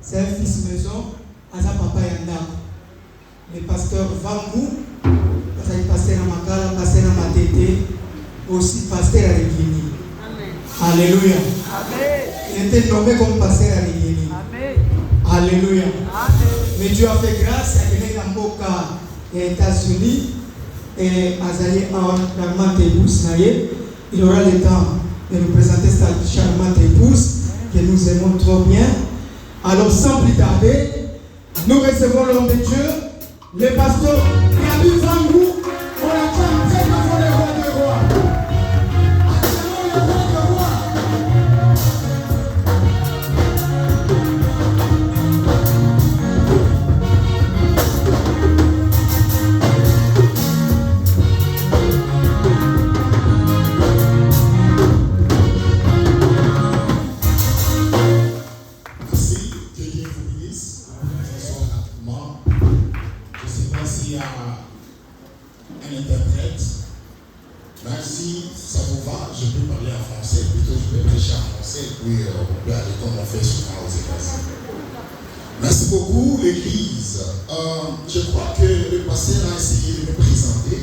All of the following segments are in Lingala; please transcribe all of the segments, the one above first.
C'est un fils maison, Aza papa Yanda. Le pasteur Vangou, le pasteur Namakala, pasteur Namatete, aussi pasteur à l'Église. Alléluia. Il était nommé comme pasteur à l'Église. Alléluia. Mais Dieu a fait grâce à quelqu'un dans Boka et États-Unis et Azaïe en charmante épouse. Il aura le temps de nous présenter cette charmante épouse que nous aimons trop bien. Alors sans plus tarder, nous recevons l'homme de Dieu, le pasteur Yabi Vangou, on l'acclame très devant le roi des rois. Acclamons le roi des rois. Merci beaucoup l'Église. Je crois que le pasteur a essayé de me présenter.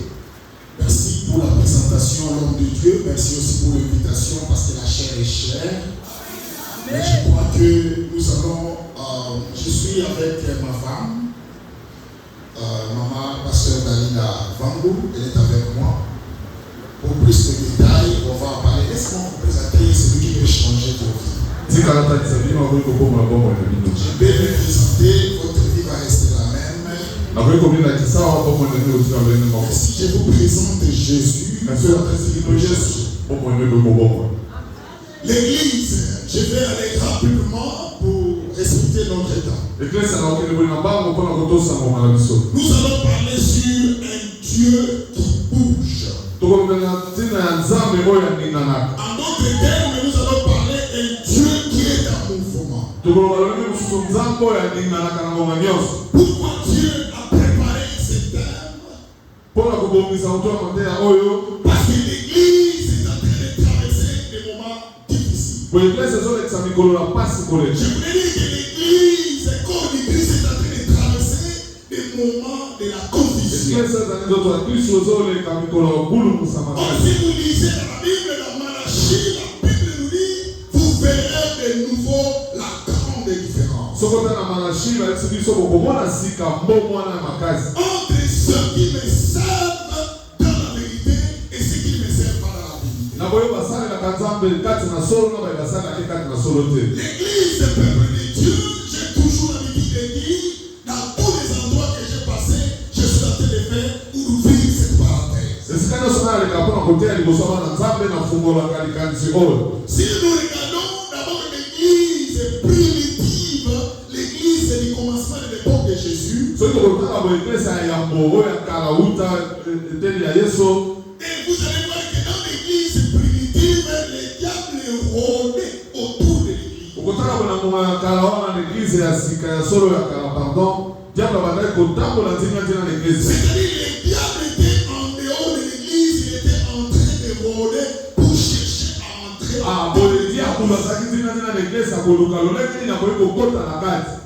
Merci pour la présentation, l'homme de Dieu. Merci aussi pour l'invitation parce que la chair est chère. Mais je crois que nous allons... je suis avec ma femme, maman, pasteur Dalila Vangou. Elle est avec moi. Pour plus de détails, on va en parler. Laisse-moi vous présenter celui qui veut changer de vie. Je vais me présenter, votre vie va rester la même. Et si je vous présente Jésus, l'Église, je vais aller rapidement pour respecter notre temps. Nous allons parler sur un Dieu qui bouge. En d'autres termes, nous allons parler d'un Dieu qui est en mouvement. Pourquoi Dieu a préparé ce thème? Parce que l'Église est en train de traverser des moments difficiles. Je voulais dire que l'Église, comme l'Église est en train de traverser des moments de la condition. Or, si vous lisez dans la Bible, dans Malachie, la Bible nous dit, vous verrez de nouveau la grande différence. Entre ceux qui me servent dans la vérité et ceux qui ne me servent pas dans la vérité. L'Église, le peuple de Dieu, j'ai toujours l'habitude de dire, dans tous les endroits que j'ai passés, je suis en train de faire ouvrir cette parenthèse. Si nous regardons d'abord l'Église primitive, l'Église du commencement de l'époque de Jésus, et vous allez voir que dans l'Église primitive, les diables rôdaient autour de l'Église. C'est-à-dire les diables étaient en dehors de l'Église, ils étaient en train de rôder pour chercher à entrer.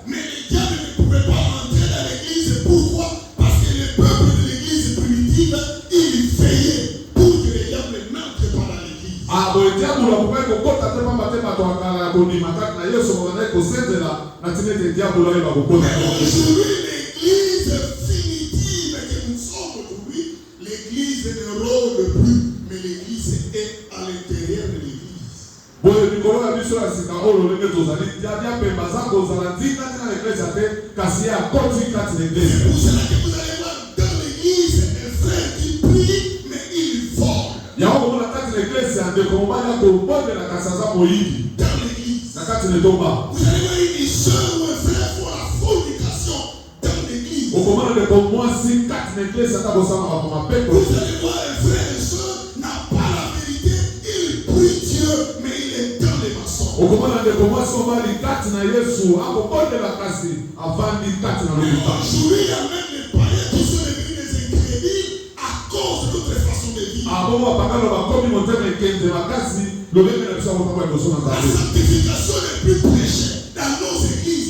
Mais les diables ne pouvaient pas entrer dans l'Église. Pourquoi? Parce que le peuple de l'Église primitive, il veillait pour que les diables n'entrent pas dans l'Église. Aujourd'hui, l'Église finitive que nous sommes aujourd'hui, l'Église ne rôde plus, mais l'Église est à l'intérieur de l'Église. C'est pour cela que vous allez voir dans l'Église un frère qui prie, mais il vole. Dans l'Église, vous allez voir une soeur ou un frère pour la fornication dans l'Église. Vous allez voir un frère et soeur n'a pas la vérité, il prie Dieu, mais il est dans les mensonges. Aujourd'hui, il y a même les païens qui sont devenus des incrédules à cause de notre façon de vivre. La sanctification n'est plus prêchée dans nos églises.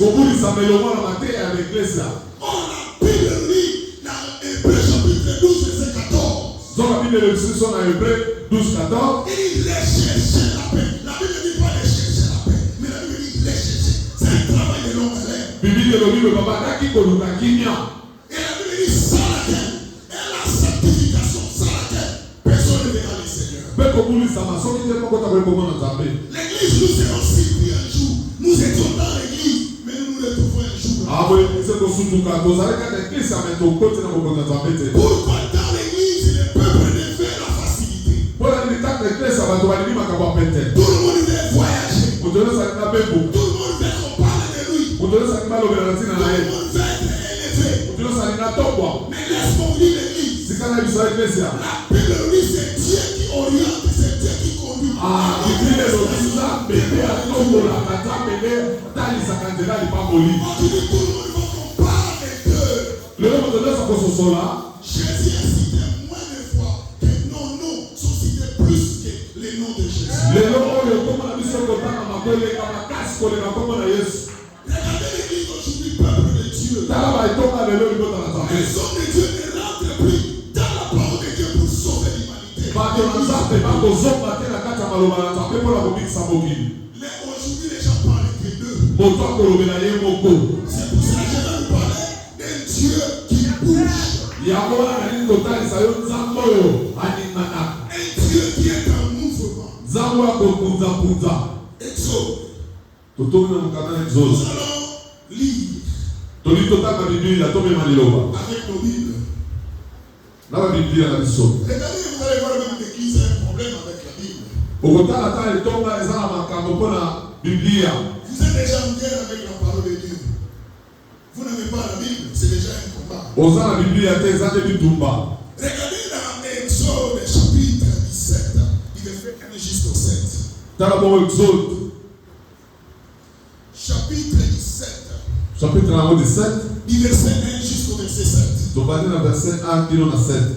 On a pu le lire dans Hébreu chapitre 12, verset 14. Il les chercher la paix. La Bible ne dit pas les chercher la paix, mais la Bible dit les chercher. C'est un travail de longue haleine. Et la Bible dit sans laquelle, et la sanctification sans laquelle, personne ne verra le Seigneur. L'église, nous serons surpris un jour. Nous étions dans l'église, mais nous nous retrouvons un jour. Pourquoi dans l'église, le peuple ne fait la facilité? Tout le monde veut voyager. Tout le monde veut qu'on parle de lui. Tout le monde veut être élevé. Mais laisse-moi dire l'église. La Bible dit c'est Dieu qui oriente, c'est Dieu qui conduit. Aujourd'hui, tout le monde veut qu'on parle de Dieu. Jésus a cité moins de fois que nos noms sont cités plus que les noms de Jésus. Regardez l'église aujourd'hui, peuple de Dieu. Les hommes de Dieu ne rentrent plus dans la parole de Dieu pour sauver l'humanité. Mais aujourd'hui, les gens parlent que d'eux. C'est pour ça que je vais vous parler d'un Dieu qui bouge. Un Dieu qui est en mouvement. Exode. Nous allons lire avec nos Bibles. Regardez, vous allez voir même l'église a un problème avec la Bible. Vous êtes déjà en guerre avec la parole de Dieu. Vous n'avez pas la Bible, c'est déjà un combat. Regardez dans Exode chapitre 17, il est fait 1 jusqu'au 7. Chapitre 17. Du verset 1 jusqu'au verset 7.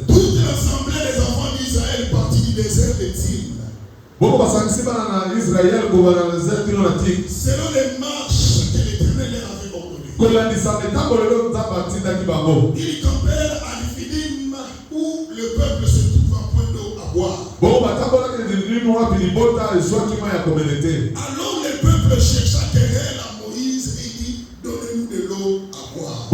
Toute l'assemblée des enfants d'Israël partit du désert de Zin. Selon les marches que l'Éternel leur avait ordonnées. Ils campèrent à Rephidim où le peuple se trouve en point d'eau à boire. Alors le peuple chercha querelle à Moïse et dit, donnez-nous de l'eau à boire.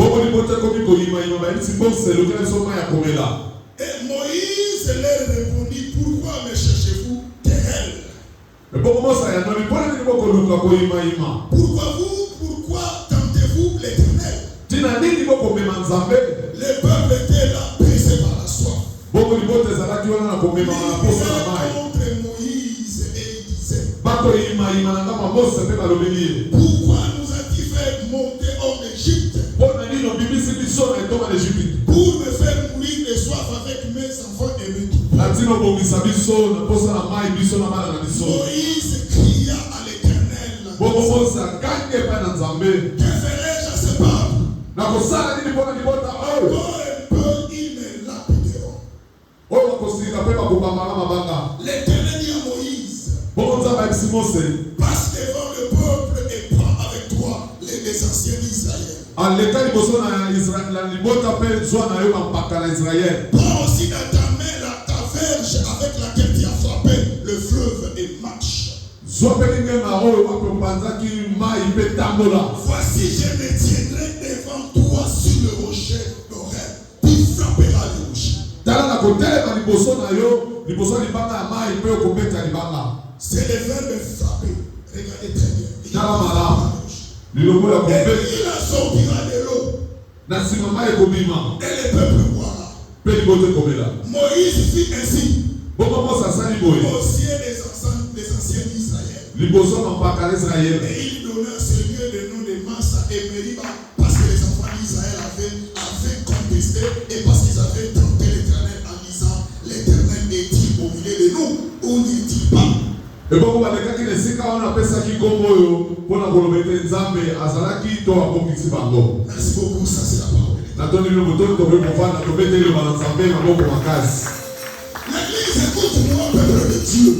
Et Moïse leur répondit, pourquoi me cherchez-vous querelle? Pourquoi tentez-vous l'Éternel? Le peuple était là, pressé par la soif. Il contre Moïse et il disait, pourquoi nous as-tu fait monter hors d'Égypte? Pour me faire mourir de soif avec mes enfants et mes troupeaux. Moïse cria à l'Éternel, que ferai-je à ce peuple? Encore un peu, ils me lapideront. L'Éternel dit à Moïse, passe devant le peuple et prends avec toi les anciens d'Israël. Prends aussi dans ta main ta verge avec laquelle tu as frappé le fleuve et marche. Voici, je me tiendrai devant toi sur le rocher d'Horeb. Tu frapperas le rocher. C'est le verbe frapper. Regardez très bien. Et il en sortira de l'eau. Et le peuple boira. Moïse fit ainsi aux yeux des anciens d'Israël. Et il donna à ce lieu le nom de Massa et Meriba parce que les enfants d'Israël avaient contesté et parce qu'ils avaient tenté l'Éternel en disant, l'Éternel est-il au milieu de nous ou n'est-il pas? Merci beaucoup, ça c'est la parole. L'église, écoute-moi, peuple de Dieu.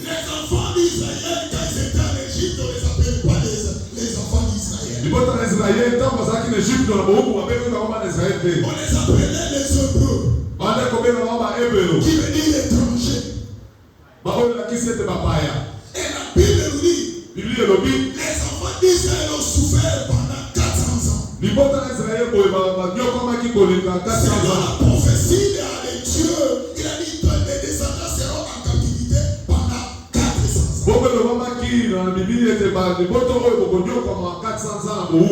Les enfants d'Israël, quand ils étaient en Égypte, on ne les appelait pas les enfants d'Israël. On les appelait les Hébreux, qui veut dire étrangers. Et la Bible nous dit, les enfants d'Israël ont souffert pendant 400 ans. C'est dans la prophétie de Dieu. Il a dit que les descendants seront en captivité pendant 400 ans.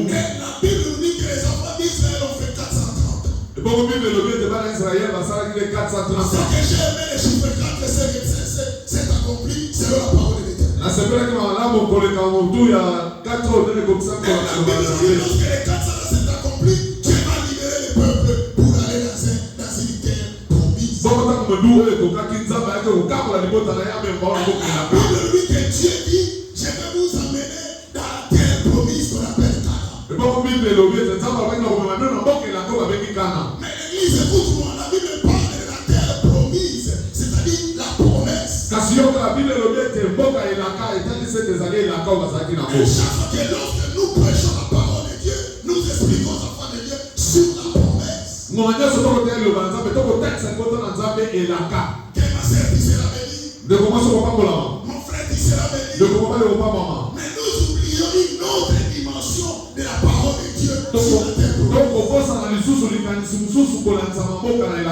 Et la Bible nous dit que les enfants d'Israël ont fait 430. Ce que j'ai aimé, les chiffres 4 et 5, c'est accompli selon la parole de l'Éternel. Et la Bible nous dit lorsque les 400 ans s'est accompli, Dieu va libérer le peuple pour aller dans une terre promise. La Bible nous dit que Dieu dit, je vais vous emmener dans la terre promise qu'on appelle Canaan. Mais l'église, écoute-moi, la Bible parle de la terre promise, c'est-à-dire la promesse. Et chaque fois que lorsque nous prêchons la parole de Dieu, nous expliquons aux enfants de Dieu sur la promesse. Que ma sœur tu seras bénie. Mon frère tu seras béni. Mais nous oublions une autre dimension de la parole de Dieu sur la terre promise.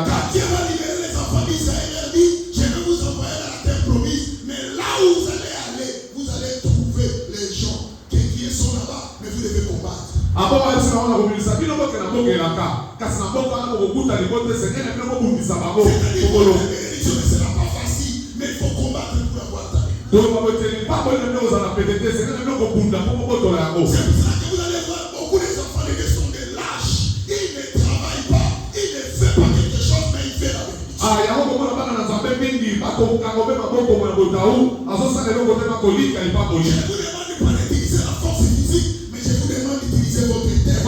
Quand Dieu va libérer les enfants d'Israël, il dit, je vais vous envoyer dans la terre promise, mais là où vous allez aller, vous allez trouver les gens qui sont là-bas, mais vous devez combattre. Ce ne sera pas facile, mais il faut combattre pour avoir ta vie. C'est pour cela que vous allez voir beaucoup des enfants de Dieu sont des lâches. Ils ne travaillent pas, ils ne font pas quelque chose, mais ils font la bénédiction. Je vous demande pas d'utiliser la force physique, mais je vous demande d'utiliser votre tête.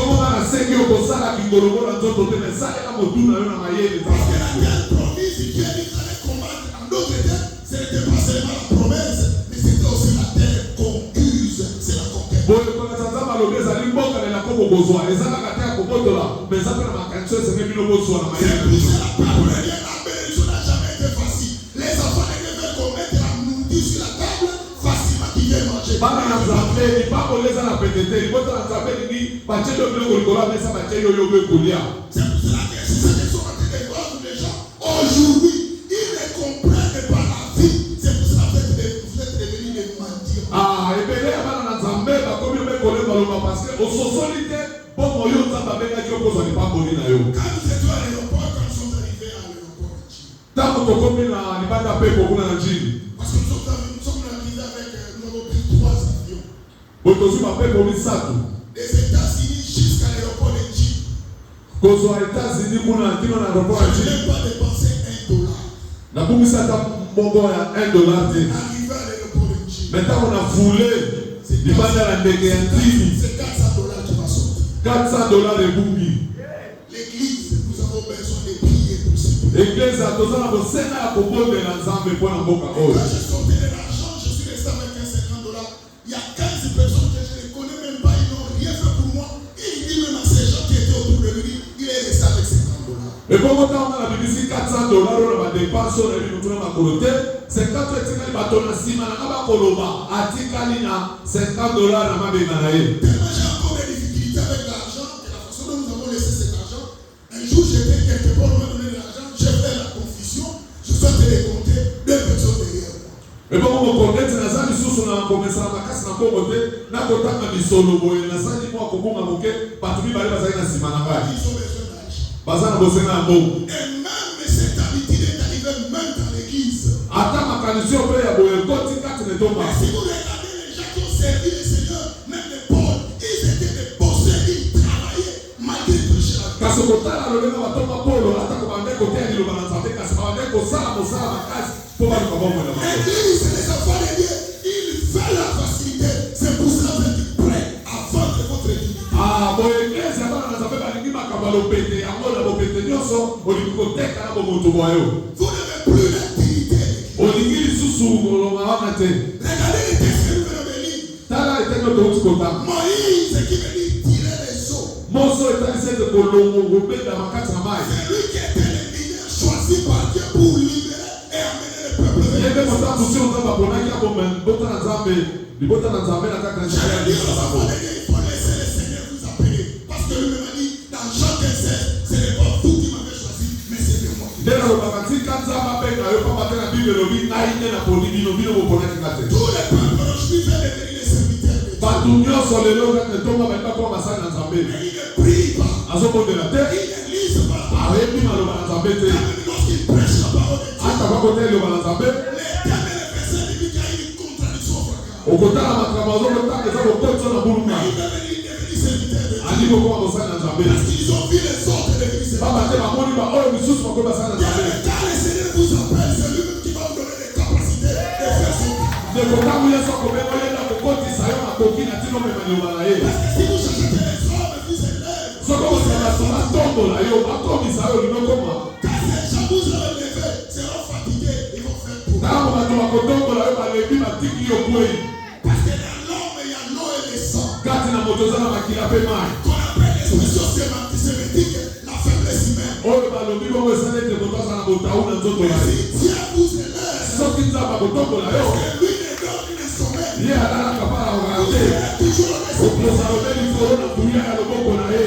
Parce que la terre promise, Dieu dit qu'il allait combattre en d'autres terres. Ce n'était pas seulement la promesse, mais c'était aussi la terre concuse, c'est la conquête. C'est pour cela la parole de Dieu, la bénédiction n'a jamais été facile. Les enfants ne devaient qu'on mette la nourriture sur la table, facilement qu'ils viennent manger. C'est pour cela que si c'était sur la tête des gens, aujourd'hui, ils ne comprennent pas la vie. C'est pour cela que vous êtes devenus des mendiants. Quand nous étions à l'aéroport, quand nous sommes arrivés à l'aéroport, parce que nous sommes arrivés avec, nous avons pris 3 avions. Des États-Unis jusqu'à l'aéroport de Djibouti. Je n'ai pas dépensé $1. Arrivé à l'aéroport de Djibouti. C'est $400 qui va sortir. $400 de Bumbi. L'église, nous avons besoin de prier pour ce pays. Quand je sortais de l'argent, je suis resté avec $50. Il y a 15 personnes que je ne connais même pas, ils n'ont rien fait pour moi. Il dit même à ces gens qui étaient autour de lui, il est resté avec $50. Et comme on a dit $400, on va dépenser, on a dit que $50, c'est quand tu es à la cima, on va coloba, à Tikalina, $50 à ma bémanaïe. Tellement j'ai encore des difficultés avec l'argent, et la façon dont nous avons laissé cet argent. Un jour, j'étais quelque part, on m'a donné de l'argent, j'ai fait la confusion, je suis en train de compter 2 personnes derrière moi. Et comme on connaît, c'est la salle sous on a commencé à la casse, on a commencé, on a commencé à bisolo, on a salle moi qu'on a moqué, pas tout le monde va aller dans Simana. Ils ont besoin d'argent. Et même cette habitude est arrivée même dans l'église. Mais si vous regardez les gens qui ont servi le Seigneur, même les pauvres, ils étaient des bosseurs, ils travaillaient malgré le péché. L'église, les enfants de Dieu, ils veulent la facilité. C'est pour cela que vous êtes prêts à vendre votre église. Vous n'avez plus la wana te. Regardez les textes que nous venons de lire. Tala etendo touti kota. Moïse qui veut dire tirer les eaux. Moso etalisi ete kolongo kobenda makati na mai. C'est lui qui était le leader choisi par Dieu pour libérer et amener le peuple vers Yebe Dieu. moto abusi oza baponaki aboma libota na Nzambe, libota na Nzambe na kati na njia ya Dieu bisa nous a bango. parlé qu'il faut laisser le Seigneur vous appeler. Parce que lui-même a dit, dans Jean 15, ce n'est pas vous qui m'avez choisi, mais c'est de moi. Ndena lobaka tika Nzambe abenga yo pamba te na Bible elobi ngai nde naponi bino bino boponaki nga te. Tous les peuples aujourd'hui veulent devenir les serviteurs de Dieu. Bato nyonso lelo kaka etonga bayeba koma basali na Nzambe. Mais il ne prie pas. Azobondela te, Il ne lise pas la parole. ayebi maloba na Nzambe te. Même lorsqu'il prêche la parole de Dieu, Ata bakota eloba na Nzambe, l'éternel est versé limite qu'il y a une contradiction flagrante. okotala makambo azokotaka eza kokotisa na bulunga. Il veut venir devenir serviteur de Dieu. Ali kokoma kosali na Nzambe. Parce qu'ils ont vu les autres devenir serviteurs. Baba te bamoni ba oyo misusu bakoki basali na Nzambe. Quand le Seigneur vous appelle, c'est lui-même qui va vous donner les capacités de faire son travail. Ndeko ntango yesu akobenga oyenda kokotisa yo makoki na ntino mema liloba na ye. Parce que si vous cherchez les hommes, vous élèves. Soki okosala bato batombola yo bakomisa yo linokoma. Quand ces gens vous ont élevé, seront fatigués, ils vont faire pour. Ntango bato bakotombola yo balebi batiki yo kwei. Parce que dans l'homme, il y a l'eau et le sang. Kati na moto eza na makila mpe mai. Qu'on appelle l'expression sémétique, la faiblesse humaine. Oyo balobi bongo esala ete moto aza na botau na nzoto na ye. Si Dieu vous élève, Soki Nzambe akotombola yo, que lui ne donne une sommeil, ye alalaka mpa na kokaa vous te. serez toujours en esprit. okozalobe likolo na kuya ya loboko na ye.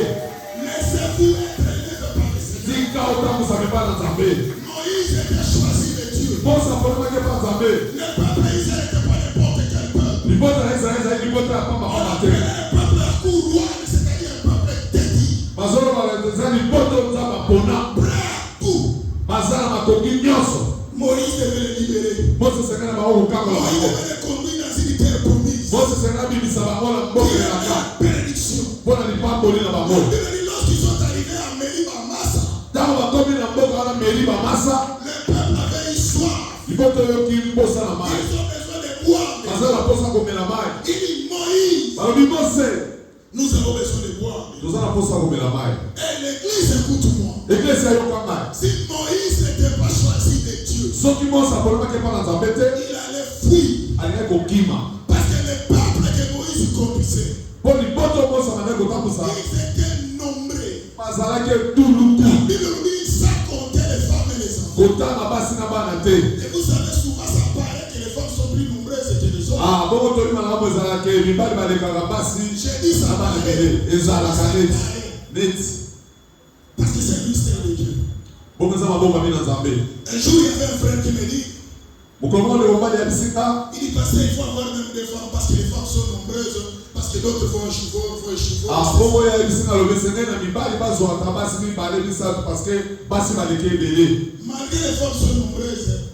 Laissez-vous être élevé par le Seigneur. Tika otambusame mpa na Nzambe. Moïse était choisi de Dieu. Mposa aponamaki mpa Nzambe. Le peuple Israël n'était pas n'importe quel peuple. Libota na Israele ezali libota ya pamba pamba te. Un peuple couronne, c'est-à-dire un peuple dédié. bazoloba eza libota oyo Nzambe apona. Prêt à tout. baza na makoki nyonso. Moïse devait le libérer. Mose esengeli bango kokangola Moïse bango. devait le conduire dans une terre promise. Mose esengeli abimisa bango na mboka ya La kaka bénédiction. mpo na lipamboli na bango. La Bible dit lorsqu'ils sont arrivés à Meriba Massa, ntango bakomi na mboka wana meri bamasa, le peuple avait une soif. libota oyoki mposa na mai. Ils ont besoin de boire. baza na mposa komela mai. Il dit Moïse, balobi Mose nous avons besoin de boire. toza na mposa komela mai. Et l'église, écoute-moi. eglesi ayoka mai. Si Moïse n'était pas choisi de Dieu, soki Mose aponamaki mpa na Nzambe te, il allait fuir. alingaki kokima. Parce que le peuple que Moïse conduisait, mpo libota oyo Mose amandaki kotambusa ils étaient nombreux. bazalaki etuluku La Bible nous dit sans compter les femmes et les enfants. kotanga basi na bana te. Et vous savez, souvent ça paraît que les femmes sont plus nombreuses que les hommes. bongo toli malamu ezalaki mibali balekaka basi J'ai dit ça na bana paraît. ebele ezalaka neti neti Parce que c'est le mystère de Dieu. bongo eza mabongami na Nzambe. Un jour, il y avait un frère qui me dit, mokolo moko ndeko mobali ya bisika il dit, parce qu'il faut avoir même des femmes, parce que les femmes sont nombreuses, parce que d'autres font un chevaux, font un chevaux. bongo ya bisika alobi esengeli na mibali bazwaka basi mibale misato parceke basi baleki ebele. Malgré les femmes sont nombreuses,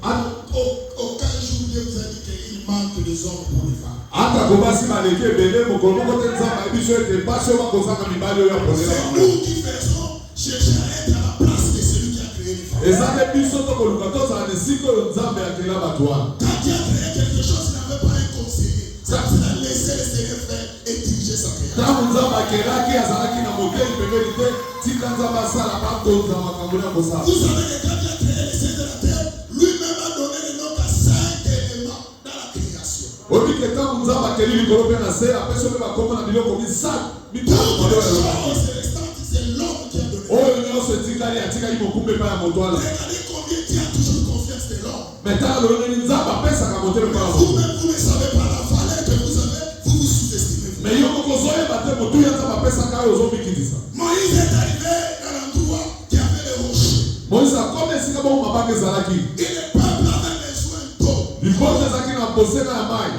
aucun jour Dieu vous a dit qu'il manque des hommes pour les femmes. atako basi baleki ebele mokolo moko te Nzambe ayebi biso ete basi oyo bakozanga mibali oyo akolela C'est bango. nous qui faisons chercher à être à la place de celui qui a créé les femmes. eza nde biso tokoluka tozala na esika oyo Nzambe akela bato wana. Quand Dieu a créé quelque chose, il n'avait pas un conseiller. Ça, c'est à laisser le Seigneur faire et diriger sa création. ntango Nzambe akelaki azalaki na moteli pembeni te tika Nzambe asala bakonza makambo ya kosala. Vous savez que quand Dieu a créé les cieux de la terre, lui-même a donné le nom à 5 éléments dans la création. oyebike ntango Nzambe akeli likolo mpe na se apesi ope bakoma na biloko misato mitano Toutes les oyo elobaki. choses restantes, c'est l'homme qui a donné. oyo nyonso etikali atikali mokumba epai ya moto wana. Regardez combien Dieu a toujours confiance de l'homme. me tala lolongeli Nzambe apesaka motema epai ya moto. Vous-même, vous ne savez pas la valeur que vous avez, vous vous sous-estimez. me yo moko ozoyeba te motu ya Nzambe apesaka oyo ozobikitisa. Moïse est arrivé à l'endroit qui avait les rochers. moïse akomi esika bongo mabanga ezalaki. Et le peuple avait besoin d'eau. libota ezalaki na bosenga ya mai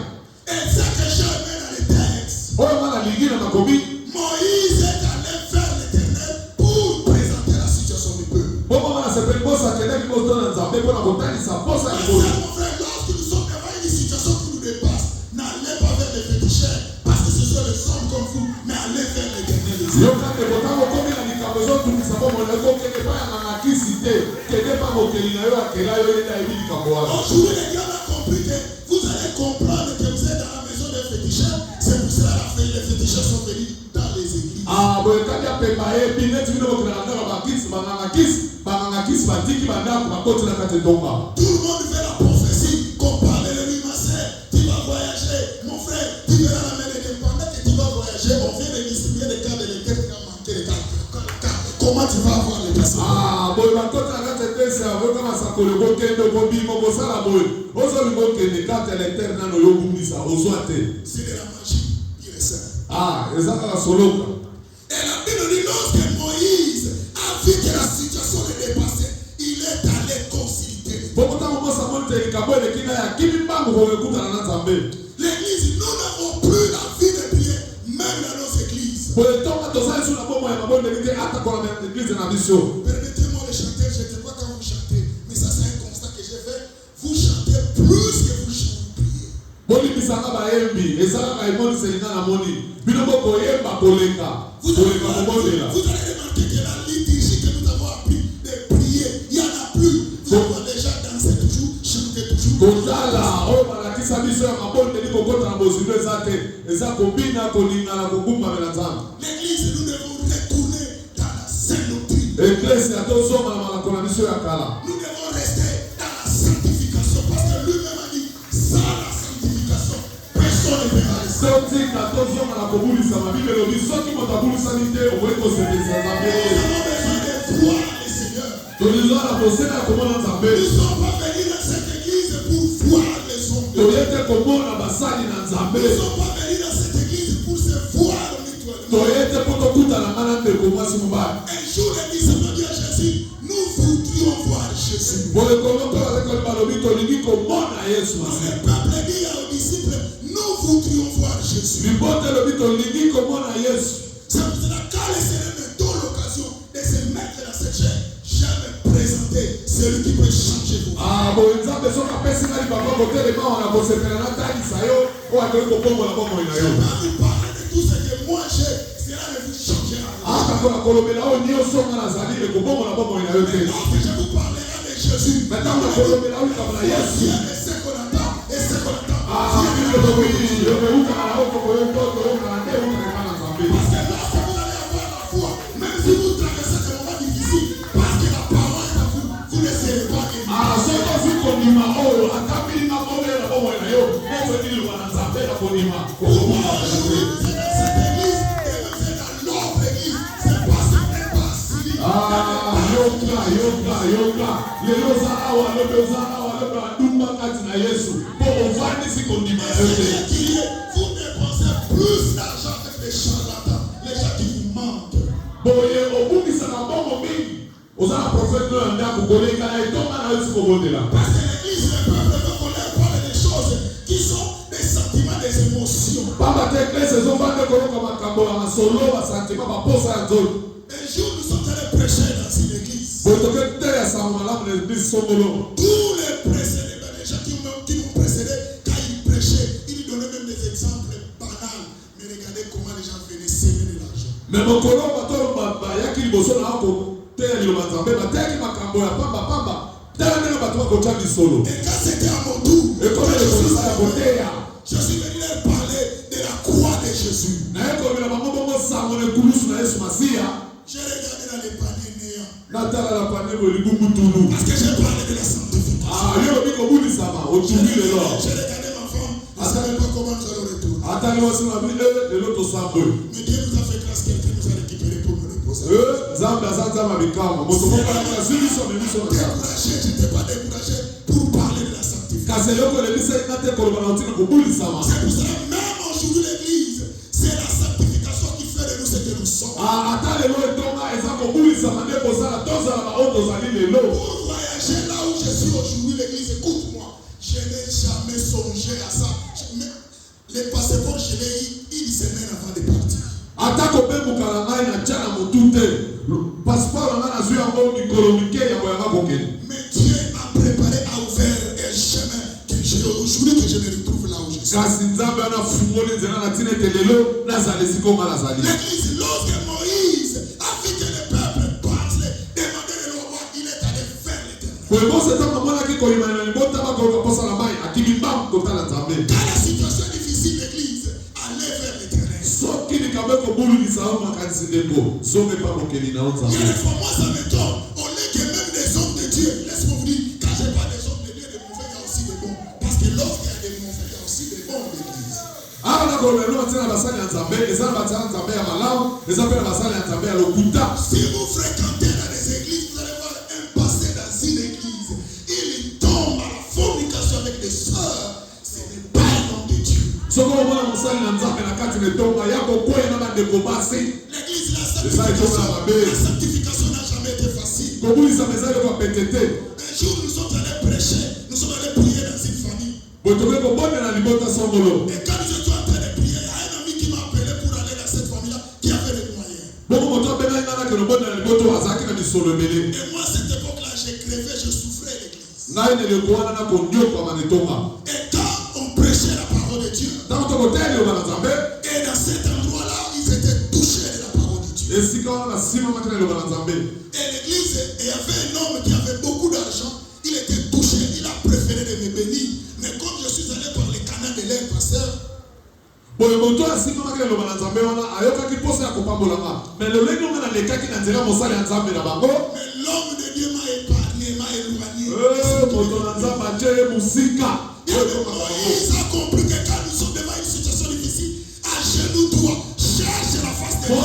Et ça que j'ai mis dans les textes. oyo nga na lingi na makomi. Moïse est allé vers l'Éternel pour présenter la situation du peuple. bongo nga na sepeli mposa akendaki kotuna Nzambe mpo na kotalisa mposa ya Parce libota. que mon frère, lorsque nous sommes devant une situation qui nous dépasse, n'allez pas vers les féticheurs, parce que ce sont les hommes comme vous, mais allez vers l'Éternel. yoka ndeko ntango okomi na likambo ezotungisa bomoi ekokende epai ya ngangakisi te kende mpa mokeli na yo akela yo ete ayebi likambo wana. Aujourd'hui, les gars ont compris que vous allez comprendre que vous êtes dans la maison des féticheurs. C'est pour cela que les féticheurs sont venus dans les églises. boye kati apemba yebi neti bino bokela na ndako bangangakisi batiki bandako bakoti na kati etonga. Tout le monde fait la prophétie qu'on parle de lui, ma sœur. tu verras la main de Dieu. Pendant que tu vas voyager, on vient de distribuer des cartes de l'éther qui ont manqué les cartes. Comment tu vas avoir les personnes? Ah, bon, ma côte à la tête, c'est avec comme ça que le bouquet de Bobby, mon boss à la boue. Aussi, le bouquet de cartes de l'éther, non, le bouquet, ça, au soit. C'est de la magie, il est saint. Ah, et ça, la solo. Et la Bible dit, lorsque Moïse a vu que la situation est dépassée, il est allé consulter. L'église, nous n'avons plus la vie de prier, même dans nos églises. Permettez-moi de chanter, je ne sais pas quand vous chantez, mais ça c'est un constat que j'ai fait. Vous chantez plus que vous priez. Vous allez remarquer que la liturgie que nous avons appris de prier, il n'y en a plus. Vous voyez les gens danser toujours, chanter toujours. L'église, nous devons retourner dans la sainte doctrine. Nous devons rester dans la sanctification parce que lui-même a dit, sans la sanctification, personne ne verra les saints. Nous avons besoin de voir le Seigneur. Nous ne sommes pas venus dans cette église pour voir les hommes. Nous ne sommes pas venus dans cette église pour se voir mutuellement. Un jour, l'église m'a dit à Jésus, nous voudrions voir Jésus. Le peuple dit aux disciples, nous voudrions voir Jésus. C'est pour cela que quand le Seigneur me donne l'occasion de se mettre dans cette chair, j'aime présenter celui qui peut changer vos vies. Je ne vais pas vous parler de tout ce que moi j'ai, cela ne vous changera rien. Mais je vous parlerai de Jésus. Voici ce qu'on attend et ce qu'on attend. Parce que lorsque vous allez avoir la foi, même si vous traversez des moments difficiles, parce que la parole est à vous, vous ne serez pas aujourd'hui, c'est dans cette église et même c'est dans l'autre église. C'est parce que n'est pas si. Vous dépensez plus d'argent que les charlatans, les gens qui vous mentent. Parce que l'église, le peuple veut qu'on leur parle des choses qui sont des sentiments, des émotions. Un jour, nous sommes allés prêcher dans une église. Tous les précédés, les gens qui m'ont précédé, quand ils prêchaient, ils donnaient même des exemples banals. Mais regardez comment les gens venaient s'aimer de l'argent. Et quand c'était à mon tour, je suis venu leur parler de la croix de Jésus. J'ai regardé dans les paniers néants. Parce que j'ai parlé de la sanctification. J'ai regardé ma femme. Je ne savais pas comment nous allons retourner. Mais Dieu nous a fait grâce, quelqu'un nous a récupéré pour nous reposer. Découragé, je n'étais pas découragé pour parler de la sanctification. C'est pour cela, même aujourd'hui, l'église, c'est la sanctification qui fait de nous ce que nous sommes. Pour voyager là où je suis aujourd'hui, l'église, écoute-moi, je n'ai jamais songé à ça. Les passeports, je l'ai eu une semaine avant de partir. Mais Dieu a préparé, a ouvert un chemin que aujourd'hui que je me retrouve là où je suis. L'église, lorsque Moïse a vu que le peuple parlait, demandait le roi, il est allé vers l'Éternel. Quand la situation est difficile, l'église allait vers l'Éternel. Il y a des fois, moi ça m'étonne. On est que même des hommes de Dieu. Laisse-moi vous dire, quand je parle des hommes de Dieu, des mauvais, il y a aussi des bons. Parce que lorsqu'il y a des mauvais, il y a aussi des bons de l'église. Si vous fréquentez dans les églises, vous allez voir un pasteur dans une église. Il tombe à la fornication avec des sœurs. Ce n'est pas un homme de Dieu. L'église, la sanctification n'a jamais été facile. Un jour, nous sommes allés prêcher, nous sommes allés prier dans une famille. Et quand nous étions en train de prier, il y a un ami qui m'a appelé pour aller dans cette famille-là qui avait les moyens. Et moi, à cette époque-là, j'ai crevé, je souffrais à l'église. Et quand on prêchait la parole de Dieu, et dans cet endroit-là, ils étaient touchés de la parole de Dieu. Et l'église, il y avait un homme qui avait beaucoup d'argent, il était touché, il a préféré de me bénir. Mais comme je suis allé par les canaux de l'air, pasteur, mais l'homme de Dieu m'a épargné, m'a éloigné. Moïse a compris que quand nous sommes devant une situation difficile, à genoux droit, cherche la face de Dieu.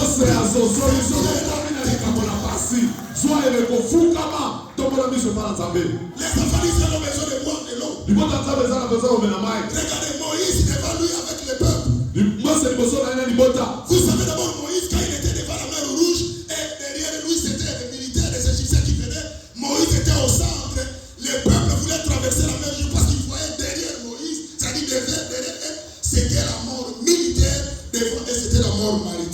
Les Israéliens ont besoin de boire de l'eau. Regardez Moïse devant lui avec le peuple. Vous savez d'abord Moïse quand il était devant la mer Rouge et derrière lui c'était les militaires, les Égyptiens qui venaient. Moïse était au centre. Le peuple voulait traverser la mer Rouge parce qu'il voyait derrière Moïse, c'est-à-dire derrière eux, c'était la mort militaire devant et c'était la mort maritime.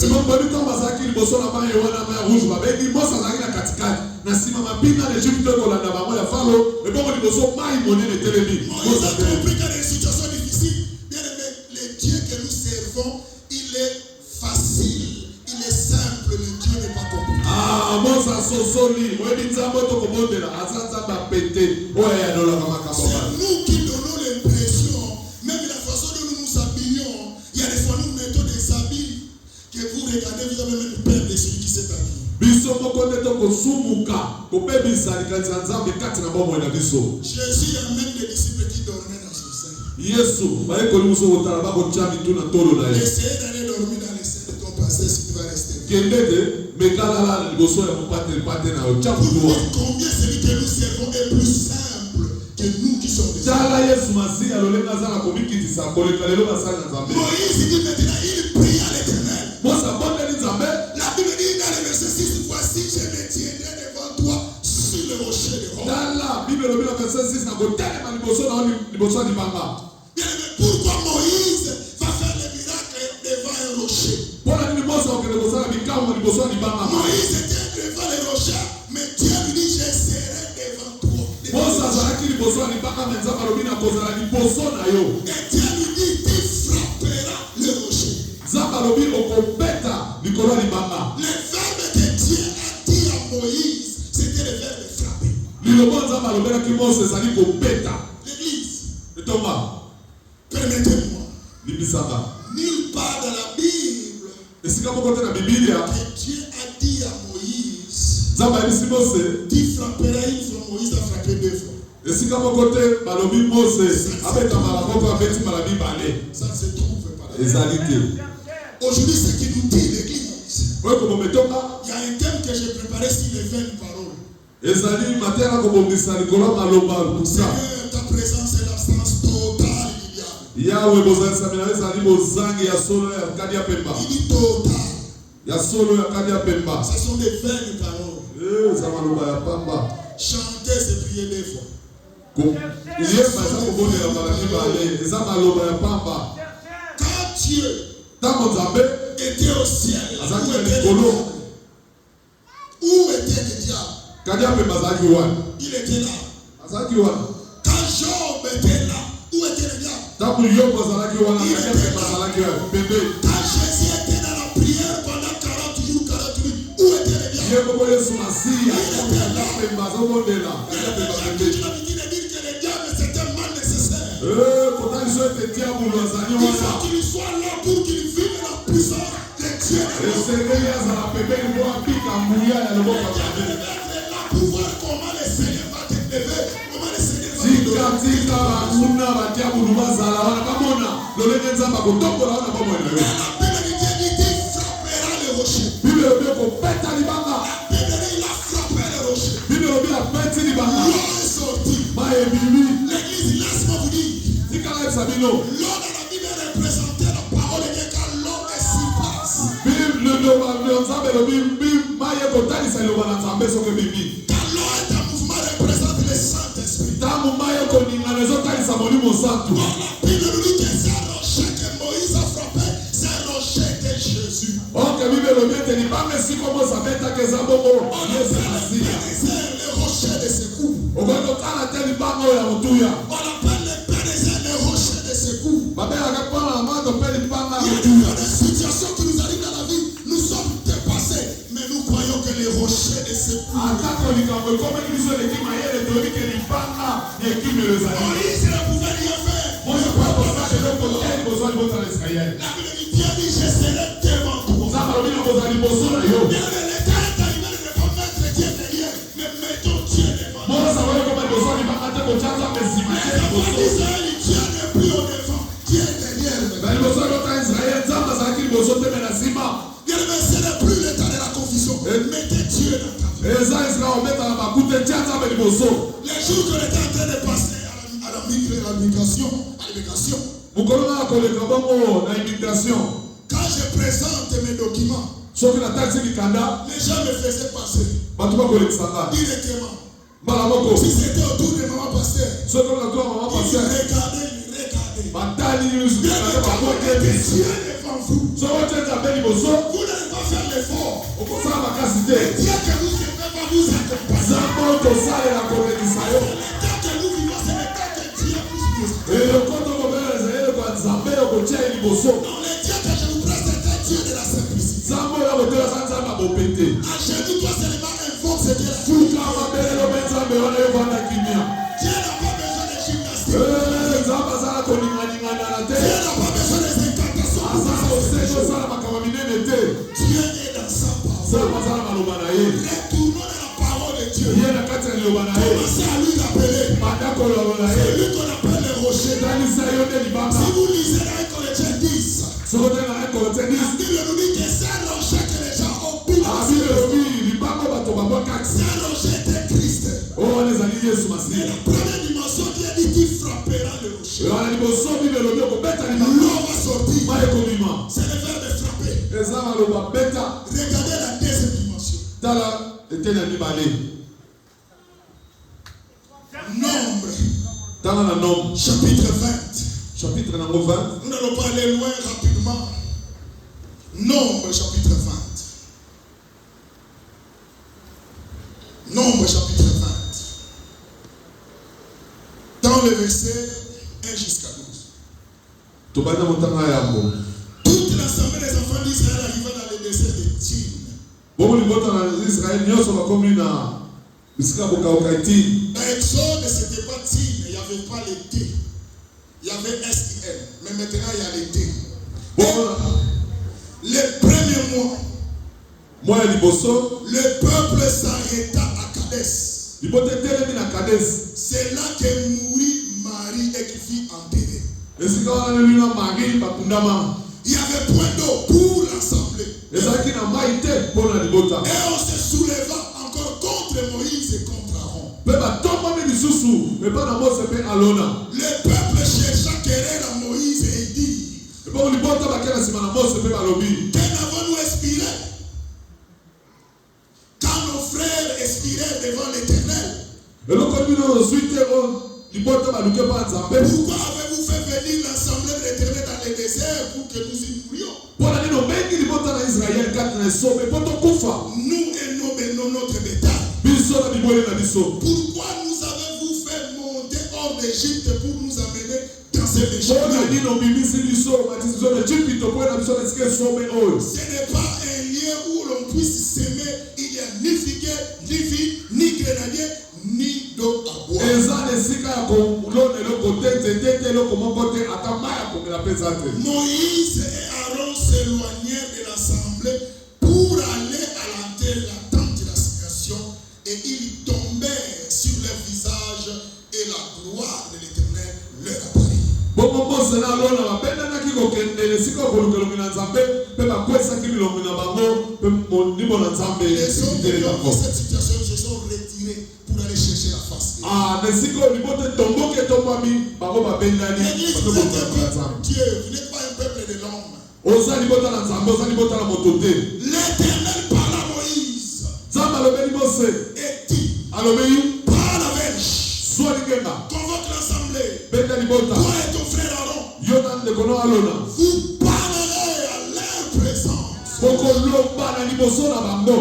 Moïse a compris qu'à des situations difficiles, bien aimé, le Dieu que nous servons, il est facile, il est simple, le Dieu n'est pas compliqué. C'est nous qui donnons l'impression, même la façon dont nous nous habillons, il y a des fois nous mettons des habits que vous regardez, vous avez même peur de celui qui s'est habillé. Jésus a même des disciples qui dormaient dans son sein. Essayez d'aller dormir dans les seins de ton pasteur si tu vas rester. Pour voir combien celui que nous servons est plus simple que nous qui sommes des hommes. Moïse dit maintenant, il prie à l'Éternel. La Bible dit dans le verset 6, voici je me tiendrai devant toi sur le rocher de Horeb. Bien aimé, pourquoi Moïse va faire le miracle devant un rocher? Moïse était devant le rocher, mais Dieu lui dit je serai devant toi. Et Dieu lui dit tu frapperas le rocher. Le verbe que Dieu a dit à Moïse, c'était le verbe frapper. L'église, permettez-moi, nulle part dans la Bible que Dieu a dit à Moïse, tu frapperas une fois, Moïse a frappé deux fois. Ça ne se trouve pas. Aujourd'hui, ce qui nous dit l'église, il y a un thème que j'ai préparé sur les 20 paroles. Seigneur, ta présence est l'absence totale du diable. Il dit total. Ce sont des 20 paroles. Chanter, c'est prier des fois. Quand Dieu était au ciel, où était le diable? Il était là. Quand Job était là, où était le diable? Il était là. Quand Jésus était dans la prière pendant 40 jours, 40 nuits, où était le diable? Il était là. Il a dit que le diable c'était mal nécessaire. Il faut qu'il soit là pour qu'il vive la puissance de Dieu. Pour voir comment le Seigneur va te lever, comment le Seigneur va te lever. Bible nzamba kotombola wana bomoi na yo. La Bible dit qu'il frappera le rocher. Bible obi kopeta libanga. La Bible dit il a frappé le rocher. Bible obi apeti libanga. L'eau est sortie. Maye bibi. L'église, laisse-moi vous dire. Tikala ebisabino. L'eau dans la Bible représentait la parole de Dieu car l'eau est sur place. Bible le nzambe lobi maye kotalisa liloba na nzambe soki bibi. Car l'eau est un mouvement représente le Saint-Esprit. Ntango maye koningana ezotalisa molimo santu. Or la Bible nous dit que c'est un rocher que Moïse a frappé, c'est un rocher de Jésus. Ok, Bible lobi ete libanga esika omo sabetaka eza bongo Yesu Masiya. C'est le rocher de secours. Okoki kotala te libanga oyo ya motuya. On appelle le Pénézé le rocher de secours. Babelaka mpona na mando mpe libanga ya Il y motuya. a des situations qui nous arrivent dans la vie, nous sommes dépassés, mais nous croyons que le rocher de secours. Atako likambo ekomaki biso eleki mayele toyebi ke libanga ya ekimelo ezali. Moïse ne pouvait rien faire. Moïse mpo akosala eloko te liboso ya libota na Israele. La Bible dit, Dieu dit, je serai devant toi. Nzambe alobi nakozala liboso na yo. Bien aimé, le temps est arrivé de ne pas mettre Dieu derrière, mais mettons Dieu devant. Mose akoki koma liboso ya libanga te kotya nzambe nsima te Les enfants liboso. d'Israël, Dieu n'est plus au devant, Dieu est derrière. Na liboso ya libota ya Israele nzambe azalaki liboso te me na nsima. Bien aimé, ce n'est plus le temps de la confusion. Mettez Dieu dans ta vie. eza esika obetaka bakute tia nzambe liboso. Les jours qu'on était en train de passer à la migration, mokolo na koleka bongo na immigration. quand je présente mes documents, soki natalisi mikanda les gens me faisaient passer bato bakolekisanga directement. mbala moko. Si c'était autour de maman pasteur, soki natua mama ils paster regardaient. batali nyonso Bien aimé, quand vous êtes Dieu devant vous, soki otie nzambe liboso vous n'allez pas faire l'effort. okosala makasi te. Dieu que nous aimons va vous accompagner. nzambe oyo tosalela kolekisa yo. Le temps que nous vivons, c'est le temps que Dieu vous utilise. eloko tokobela ezali eloko ya nzambe oyo kotia ye liboso. Dans le Dieu que je vous présente, c'est un Dieu de la simplicité. nzambe oyo akotelasa nzambe abopete. À genoux, toi seulement invoque ce Dieu. fuka mabelelo mpe nzambe wana yo vanda kimia. Dieu n'a pas besoin de gymnastique. nzambe azala koninganinganana te. Dieu n'a pas besoin des incantations. azala koseki osala makambo minene te. Dieu est dans sa parole. nzambe azala maloba na ye. Retournons dans la parole de Dieu. ye na kati ya liloba na ye. Commencez à lui rappeler. banda koloba na ye. Celui qu'on appelle le rocher. talisa yo nde libanga. Si vous lisez dans 1 Corinthiens 10, sokotenga ye kote la Bible nous dit que c'est un rocher que les gens ont pu abibe lobi libanga bato babwakaki. c'est un rocher de Christ. oyo wana ezali yesu Mais masiya. la première dimension, Dieu dit qu'il frappera le rocher. wana liboso bibe lobi okobeta libanga. L'eau va sortir. ma ekobima. C'est le verbe de frapper. eza maloba beta. Regardez la deuxième dimension. tala eteni ya mibale. Nombre, tanga na nombre chapitre 20. chapitre nango 20. Nous n'allons pas aller loin rapidement. Nombre, chapitre 20. Nombre, chapitre 20. Dans le verset 1 jusqu'à 12. tobanda motanga yango. Toute l'assemblée des enfants d'Israël arriva dans le désert de Tine. bongo libota na israeli nyonso bakomi na bisika bokauka etini. Dans Exode, ce n'était pas Tine, il n'y avait pas les T. Il y avait S-I-N. Mais maintenant, il y a les T. bongo Le premier mois, moya liboso le peuple s'arrêta à Kadès. libota etelemi na kadesi. C'est là que mourut Marie et qui fut enterrée. esika wana leli na mari bakundama. Il n'y avait point d'eau pour l'assemblée. ezalaki na mai te mpo na libota. Et on se souleva encore contre Moïse et contre Aaron. mpe batombami lisusu epa na mose mpe alona. Le peuple chercha querelle à Moïse et dit, bongo libota bakei na nsima na mose mpe balobi. que n'avons-nous expiré? Quand nos frères expiraient devant l'Éternel, eloko bino ozwi te o libota baluki mpa nzambe. pourquoi avez-vous fait venir l'assemblée de l'Éternel dans le désert pour que nous y mourions? mpona nini obengi libota na israeli kati na esome mpo tokufa. Nous et notre bétail. biso na bibwele na biso. Pourquoi nous avez-vous fait monter hors d'Égypte pour nous amener dans cette mpona Égypte? nini obimisi biso matisi biso na ejipito mpo na biso na esika esome oyo. Ce n'est pas un lieu où l'on puisse s'aimer. Il n'y a ni figuier, ni vigne, ni grenadier, ni d'eau à boire. eza na esika ya kolona eloko te nzete te eloko moko te ata mai ya komela mpe eza te. Moïse et Aaron s'éloignèrent de l'assemblée pour aller à l'entrée de la tente de l'assignation et ils tombèrent sur leur visage et la gloire de l'Éternel leur apparut. bongo mose na alona babendanaki milongo na nzambe pe bakwesaki milongo na bango pe mondimo na nzambe. Les hommes qui ont vu cette situation se sont retirés pour aller chercher la face. Nesiko libote tomboke tombami bango babendani. L'église c'est un peuple Dieu, vous n'êtes pas un peuple de l'homme. Oza libota na nzambe, oza libota na motote. L'Éternel parle à Moïse. Nzambe alobeli Mose. Et dit, alobeli parle avec. soit likenga. Convoque l'assemblée. Benda libota. Toi et ton frère Aaron. Yona ndekono alona. Vous parlerez à leur présence. Boko lomba na liboso na bango.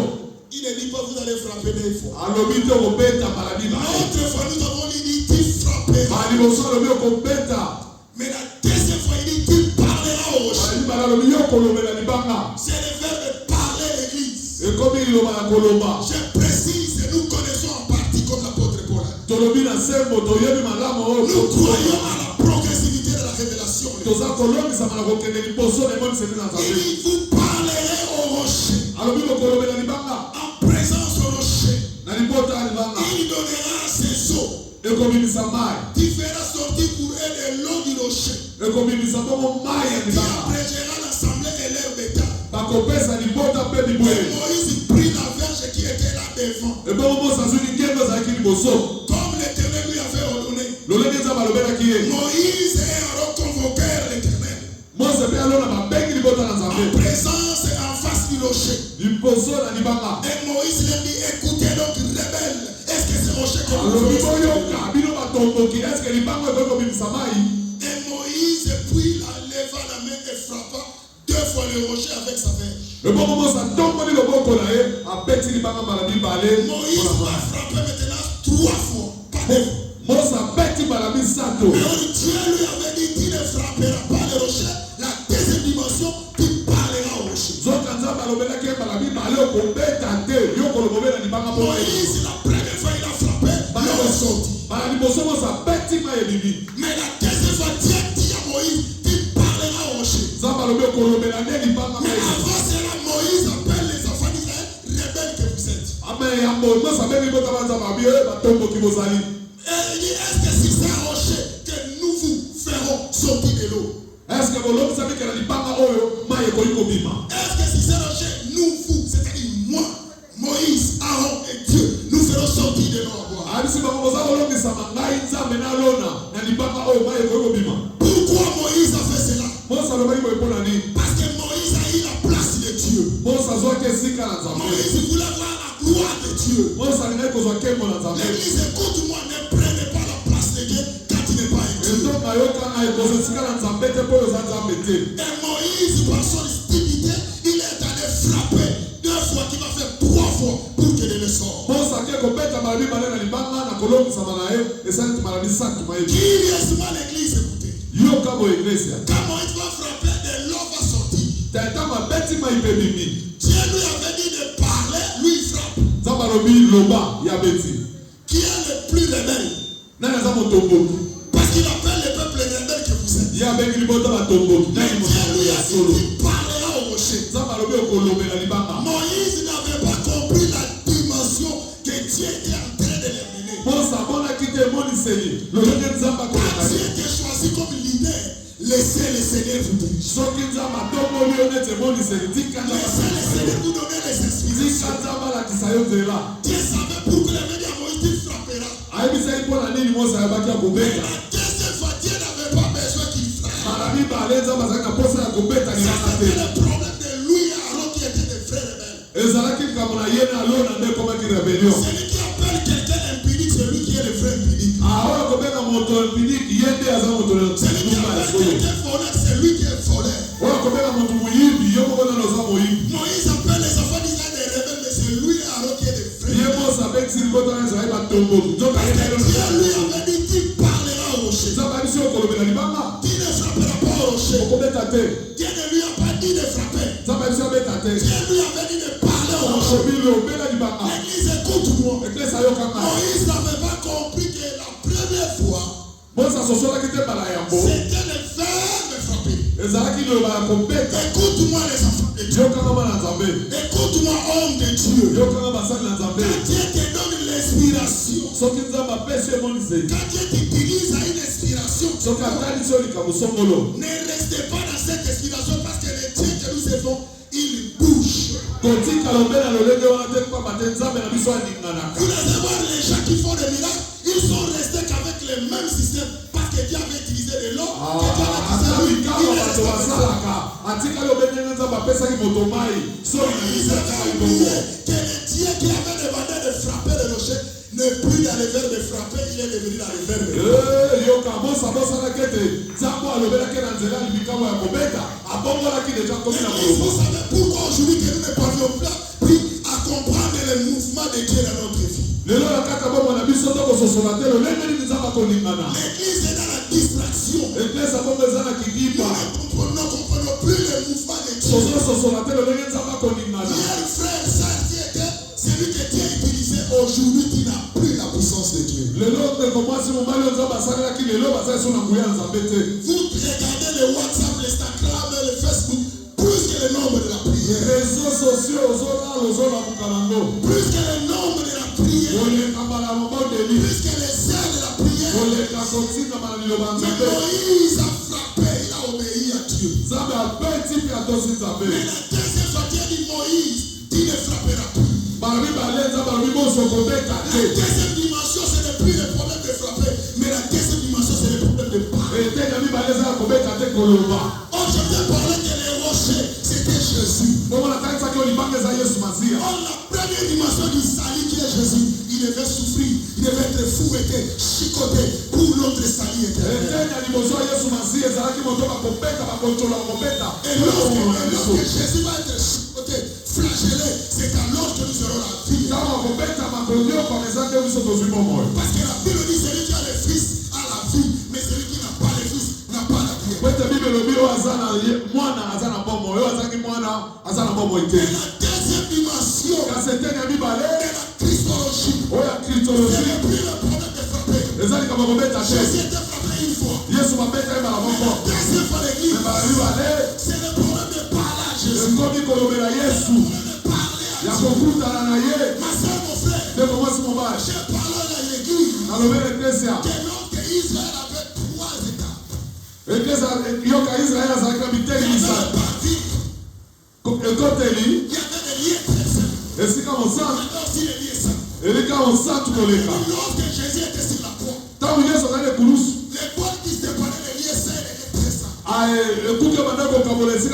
Il ne dit pas vous allez frapper des fois. Alobi te kobeta maladi ba. L'autre fois nous avons dit tu frapperas. Ba liboso alobi kobeta. Mais la deuxième fois il dit tu parleras au rocher. Ba alobi yo kolobela libanga. C'est le verbe parler l'église. E komi loba na kolomba. Je précise et nous connaissons en partie comme l'apôtre Paul. Tolobi na sembo toyebi malamu. Nous croyons à la progressivité de la révélation. Toza kolombi sa mana kokende liboso na moni sene na Il nzambe. dit vous parlerez au rocher. Alobi kolobela libanga. En présence au rocher. Na libota libanga. Il donnera ses eaux. E komimisa mai. Tu feras sortir pour eux de l'eau du rocher. E komimisa bongo mai ya Tu libanga. abreuveras l'assemblée et leur bétail. Bakopesa libota pe Et libwe. Moïse prit la verge qui était là devant. E bongo Mose azwi nkembo ezalaki liboso. Comme l'Éternel lui avait ordonné. Lolenge nzambe alobelaki ye. Moïse et Aaron convoquèrent l'Éternel. Mose mpe alona babengi libota na En nzambe. présence et en face du rocher. Liboso na libanga. Et Moïse leur dit, écoutez donc rebelles. Est-ce que ce rocher que vous alobi voyez? boyoka bino batomboki eske libanga ekoki kobimisa mai. Et Moïse puis leva la main et frappa 2 fois le rocher avec sa verge. ebongo Mose atomboli loboko na ye abeti libanga mbala mibale. Moïse va frapper maintenant 3 fois. Pas 2 fois. Mose abeti mbala misato. Mais Dieu lui avait dit, tu ne frapperas pas le rocher. La deuxième dimension, tu parleras au rocher. Zoka nzambe alobelaki ye mbala mibale okobeta te yo kolobobela libanga mpo. Moïse, la première fois, il a frappé, l'eau est sortie. mbala liboso Mose abeti mai ebibi. Mais la deuxième fois, Dieu dit à Moïse, tu parleras au rocher. nzambe alobi okolobela nde libanga Mais mai. avant cela, Moïse appelle les enfants d'Israël, rebelles que vous êtes. ame yango Mose abengi bota banzambe abi batomboki bozali. Et il dit, est-ce que si c'est un rocher que nous vous ferons sortir de l'eau? eske bolobisami kela libanga oyo mai ekoki kobima. Est-ce que si c'est un rocher, nous vous, c'est-à-dire moi, Moïse, Aaron et Dieu, nous ferons sortir de l'eau à boire? abisi bango boza kolongisama ngai nzambe nalona na libanga oyo mai ekoki kobima. Pourquoi Moïse a fait cela? Mose alobaki boye mpo na nini. Parce que Moïse a eu la place de Dieu. Mose azwaki esika na nzambe. Moïse voulait voir la gloire de Dieu. Mose alingaki kozwa nkembo na nzambe. L'église, écoute-moi, ne prenez pas la place de Dieu quand tu n'es pas un Dieu. entonga yokanga ekozwa esika na nzambe te mpo oyo oza nzambe te. Et Moïse, par son stupidité, il est allé frapper 2 fois, qui va faire 3 fois pour que le sort. Mose ake kobeta mbala mibale na libanga na kolongisama na ye esaliti mbala misato mayebi. Curieusement, l'église, écoutez. yoka boye eklezia. Quand Moïse va frapper, de l'eau va sortir. ntango abeti mai mpe bimi. Dieu lui avait dit de parler, lui il frappe. nzambe alobi loba ya beti. Qui est le plus rebelle? nani aza motomboki. Parce qu'il appelle le peuple rebelle que vous êtes. ye abengi libota batomboki. Mais nani Dieu lui motomboki ya a solo. dit, tu parleras au rocher. nzambe alobi okolobela libanga. Moïse n'avait pas compris la dimension que Dieu était en train de leur donner. Mose amonaki te emoniseli lolenge nzambe Quand akoleka Dieu ye. était choisi comme leader, laissez le Seigneur vous diriger. soki nzambe atomboli yo neti emoniseli tika Laissez le Seigneur vous donner les inspirations. nzambe alakisa yo nzela. Dieu savait pourquoi il avait dit à Moïse, tu frapperas. ayebisaki mpo na nini Mose ayebaki ya Mais kobeta. la deuxième fois, Dieu n'avait pas besoin qu'il frappe. mbala mibale nzambe azalaki na posa ya kobeta libanga C'était te. le problème de lui et Aaron qui étaient des frères rebelles. ezalaki likambo na ye na lo na nde ekomaki rébellion. Celui qui appelle quelqu'un impunique, c'est lui qui est le frère impunique. oyo kobenga moto impiniki ye nde aza moto na Celui qui ndumba ya appelle solo. quelqu'un voleur, c'est lui qui est voleur. oyo kobenga moto moyibi yo moko nano oza moyibi. Moïse appelle les enfants d'Israël des rebelles, mais c'est lui et Aaron qui est des frères. ye Mose abekisi libota na ezalaki batomboki nzoka ye Dieu nayo lui avait dit, tu parleras au rocher. nzambe abisi okolobela libanga Tu ne frapperas pas au rocher. okobeta te. Dieu ne lui a pas dit de frapper. nzambe abisi obeta te. Dieu lui avait dit de parler au rocher. okobi lobela libanga. L'église, écoute-moi. eklesi ayokanga. Moïse n'avait pas compris que la première fois, Mose asosolaki te mbala yambo c'était le verbe frapper. ezalaki liloba ya kobeta. Écoute-moi les enfants de Dieu. yokanga bana nzambe. Écoute-moi homme de Dieu. yokanga basali na nzambe. Quand Dieu te donne l'inspiration, soki nzambe apesi emoniseli. quand Dieu t'utilise à une inspiration, soki atalisi yo likambo songolo. ne restez pas dans cette inspiration parce que le Dieu Vous allez voir les gens qui font des miracles, ils sont restés qu'avec le même système parce que Dieu avait utilisé de l'eau. Que le Dieu qui avait demandé de frapper le rocher n'est plus dans le verre de frapper, il est devenu dans le verre de vous savez pourquoi aujourd'hui que nous ne parvions plus à comprendre le mouvement de Dieu dans notre vie. L'église est dans la distraction. Nous ne comprenons plus le mouvement de Dieu. Hier, frère, ça était celui que Dieu utilisait aujourd'hui qui n'a plus la puissance de Dieu. Vous regardez le WhatsApp, l'Instagram, le Facebook, plus que le nombre de la prière. Réseaux sociaux, plus que le nombre de la prière. Plus que les ailes de la prière. Mais Moïse a frappé, il a obéi à Dieu. Mais la deuxième fois, Dieu dit Moïse, tu ne frapperas plus. La deuxième dimension, ce n'est plus le problème de frapper, mais la deuxième dimension, c'est le problème de parler. Oh, je t'ai parlé que les rochers, c'était Jésus. Oh, la première dimension du salut qui est Jésus, il devait souffrir, il devait être fouetté, chicoté pour l'autre salut éternel. Et lorsque Jésus va être chicoté, flagellé, c'est alors que nous aurons la vie. Parce que la Bible dit celui qui a le Fils a la vie, mais celui qui n'a pas le Fils n'a pas la vie. Et la deuxième dimension de la Christologie, c'est le plus le problème de frapper. Jésus était frappé une fois. La deuxième fois l'église, c'est le problème de parler à Jésus. Ma soeur, mon frère, je parle à l'église que l'autre Israël avait 3 étapes. Il y avait le parti, il y avait des liens très saints, il y avait aussi les liens saints. Et lorsque Jésus était sur la croix, les portes qui séparaient les liens saints et les liens très saints, les portes qui séparaient le parti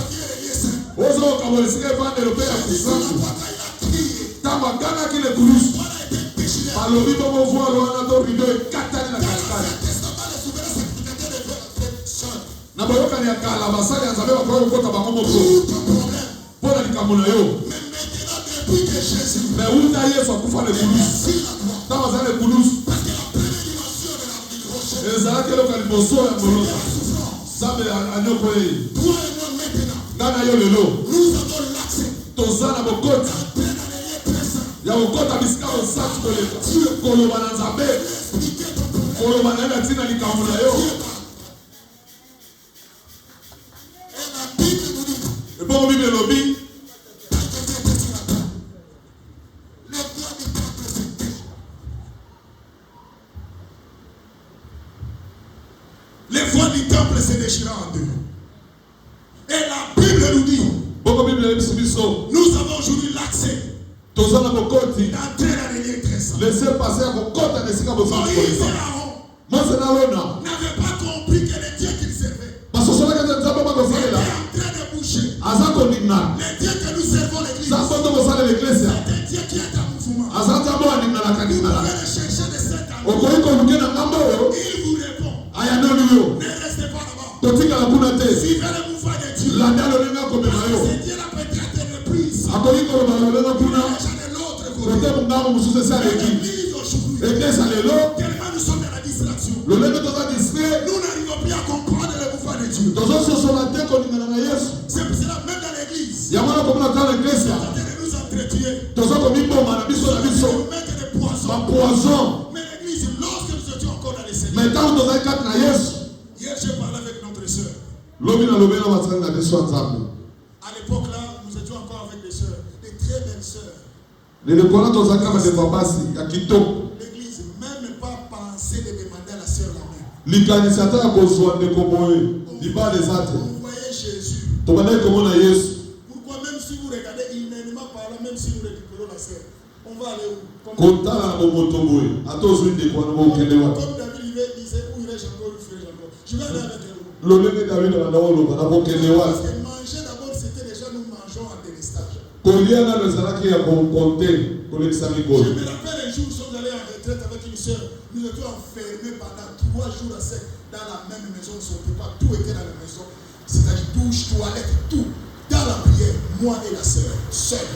et les liens saints. Depuis que Jésus Mais où d'ailleurs soit pour faire les coulisses? Dans les coulisses. parce que la première dimension de la rocher, Et ça a été le cas de Bosso et c'est Molo. la souffrance. Ça veut dire à nous quoi? Toi et moi maintenant, Dans la yole lo. nous avons l'accès Tozana bokot. à plein d'années présents. Ya bokota bisika osatu koleka. Koloba na nzambe. Expliquer ton problème. Koloba na tina likambo na yo. Et la Bible nous dit, Et bon Bible lobi. les voies du temple se déchirant en deux. Et la Bible nous dit, nous avons aujourd'hui l'accès Tozana bokoti. d'entrer dans les liens très saints. Laissez passer à bokota nesika bosatu Moïse et koleka. Aaron Moi c'est na lona. n'avaient pas compris que le Dieu qu'ils servaient Parce que cela que nzambe était en bakosalela. train de bouger. Azako ningna. Le Dieu que nous servons, l'église, Zambo to kosala l'église. c'est un Dieu qui est en mouvement. Azata bo ningna la Vous kanina. pouvez le chercher de cet endroit. Okoyi ko lukena ngambo yo. Il vous répond. Aya no yo. Ne restez pas là-bas. Totika la kuna te. Suivez le mouvement de Dieu. La ndalo lenga ko bema yo. C'est Dieu la peut-être de plus. Akoyi ko ba lenga kuna. Les gens de l'autre côté. Kote mungamu mususe sa leki. L'église aujourd'hui, Église lelo. tellement nous sommes dans la distraction. Le lenga toza distrait. Nous n'arrivons plus à comprendre le mouvement de Dieu. Tozo so la te ko ningana na Yesu. C'est pour cela même dans l'église, Ya mwana ko mona ta l'église. on est en train de nous entretuer. Tozo ko miboma na biso na On biso. mettre des poisons. Ba poison. Mais l'église, lorsque nous étions encore dans les Seigneurs, Mais tant toza kat na Yesu. hier j'ai parlé avec notre sœur. Lobi na lobela batana na biso nzambe. À l'époque là, nous étions encore avec des sœurs, des très belles sœurs. Nilikuwa toza kama de babasi ya kitoko. L'église, même pas penser de demander à la sœur la main. Likanisa ta kozwa ndeko boye. Liba les ate. On voyait Jésus Pourquoi même si vous regardez humainement parlant, même si nous récupérons la sœur, on va aller où? Comme David disait, où irais-je encore, où ferais-je encore? Je vais aller avec elle. Parce que manger d'abord, c'était déjà nous mangeons en délestage. Je me rappelle un jour, nous sommes allés en retraite avec une sœur. Nous étions enfermés pendant 3 jours à sec dans la même maison. Nous ne sortions pas, tout était dans la maison. C'est-à-dire douche, toilette, tout. Dans la prière, moi et la sœur, seul.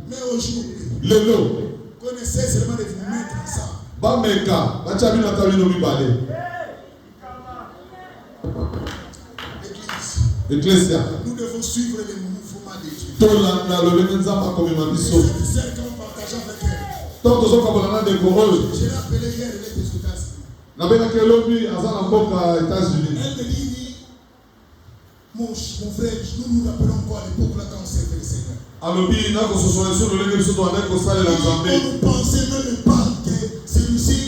Mais aujourd'hui, connaissez seulement de vous mettre ensemble. Église, nous devons suivre les mouvements de Dieu. Cette sœur, quand on partageait avec elle, je l'ai appelée hier, elle était aux États-Unis. Elle me dit, mon frère, nous rappelons quoi à l'époque là quand on servait le Seigneur. On ne pensait même pas que celui-ci,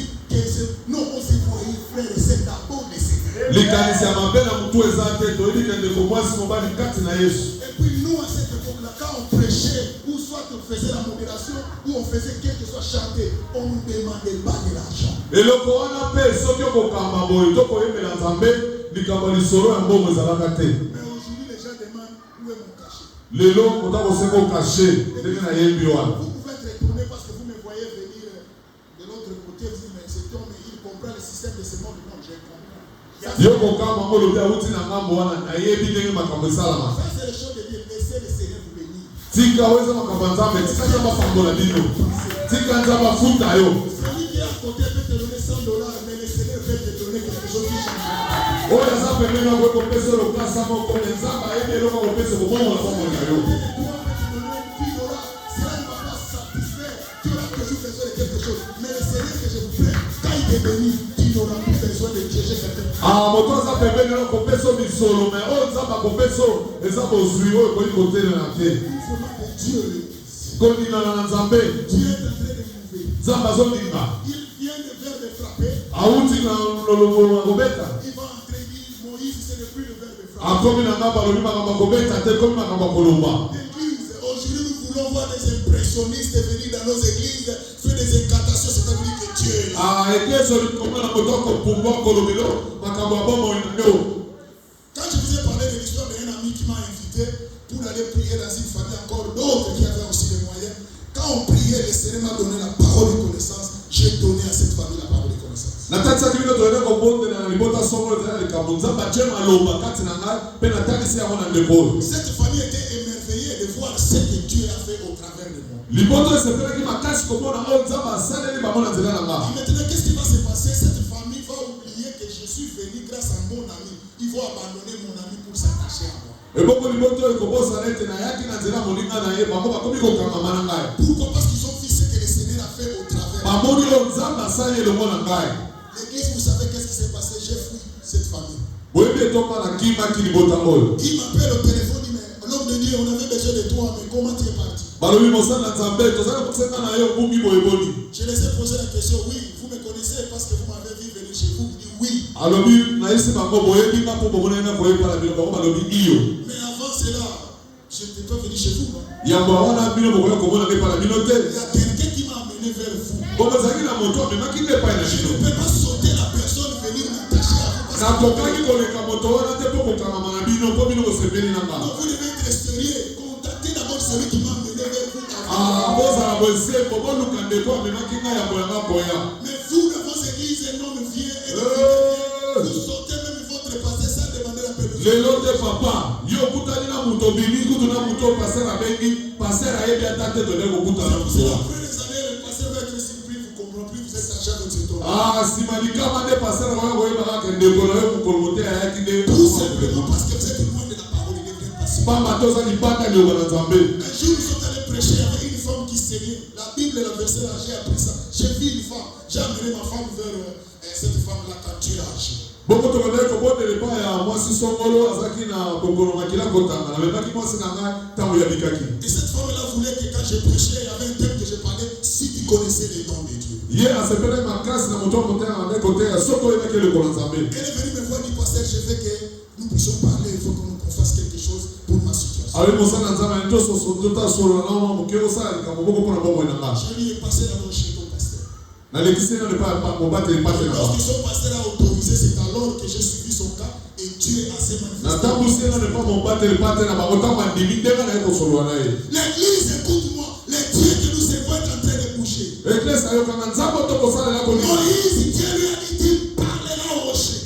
non, on s'est voyé frère et c'est d'abord le Seigneur. Et puis nous à cette époque-là, quand on prêchait, ou soit on faisait la modération, ou on faisait quelque chose chanter, on ne nous demandait pas de l'argent. Mais aujourd'hui les gens demandent où est mon cachet. Vous pouvez être étonné parce que vous me voyez venir de l'autre côté, vous dites mais cet homme il comprend le système de ce monde. Non, je comprends. Ça c'est les choses de Dieu, laissez le Seigneur vous bénir. Celui qui est à côté peut te donner $100, mais le Seigneur peut te donner quelque chose qui change. Aujourd'hui, nous voulons voir des impressionnistes venir dans nos églises, faire des incantations, c'est-à-dire que Dieu est là. Quand je vous ai parlé de l'histoire d'un ami qui m'a invité pour aller prier dans une famille, encore d'autres qui avaient aussi les moyens, quand on priait, le Seigneur m'a donné la parole de connaissance, j'ai donné à cette famille la parole de connaissance. Cette famille était émerveillée de voir ce que Dieu a fait au travers de moi. Maintenant, qu'est-ce qui va se passer? Cette famille va oublier que je suis venu grâce à mon ami. Ils vont abandonner mon ami pour s'attacher à moi. Pourquoi? Parce qu'ils ont vu ce que le Seigneur a fait au travers. L'église, vous savez qu'est-ce qui s'est passé? J'ai fui cette famille. Il m'appelle au téléphone, il me dit, l'homme de Dieu, on avait besoin de toi, mais comment tu es parti? Je les ai posé la question, oui, vous me connaissez parce que vous m'avez vu venir chez vous. Il dit oui. Mais avant cela, je n'étais pas venu chez vous. Il y a quelqu'un qui m'a amené vers vous. Je ne peux pas sauter la personne, venir m'attacher à vous. Donc vous devez être sérieux. Contactez d'abord celui qui m'a amené vers vous. Mais vous, dans vos églises, un homme vient et vous sautez même votre passé sans demander la permission. Tout simplement parce que vous êtes loin de la parole, il devient patient. Un jour, nous sommes allés prêcher, il y avait une femme qui saignait. La Bible, la verset là, j'ai appris ça. J'ai vu une femme, j'ai amené ma femme vers cette femme-là quand Dieu a agi. Et cette femme-là voulait que quand je prêchais, il y avait un thème que je parlais, si tu connaissais les dons de Dieu. Hier, à ce moment-là, ma classe, dans mon côté, avec côté, à ce côté, que le Kolanzambe. Elle est venue me voir, dit, pasteur, je veux que nous puissions parler, il faut qu'on fasse quelque chose pour ma situation. Avec mon sang, Nzambe, tout sur le nom, mon cœur, ça, il y a beaucoup de problèmes. Je lui ai passé d'abord chez ton pasteur. Lorsque son pasteur a autorisé, c'est alors que j'ai suivi son cas et Dieu a ses manifestations. L'église, écoute-moi, les dieux que nous servons est en train de bouger. Moïse, Dieu lui a dit, il parlera au rocher.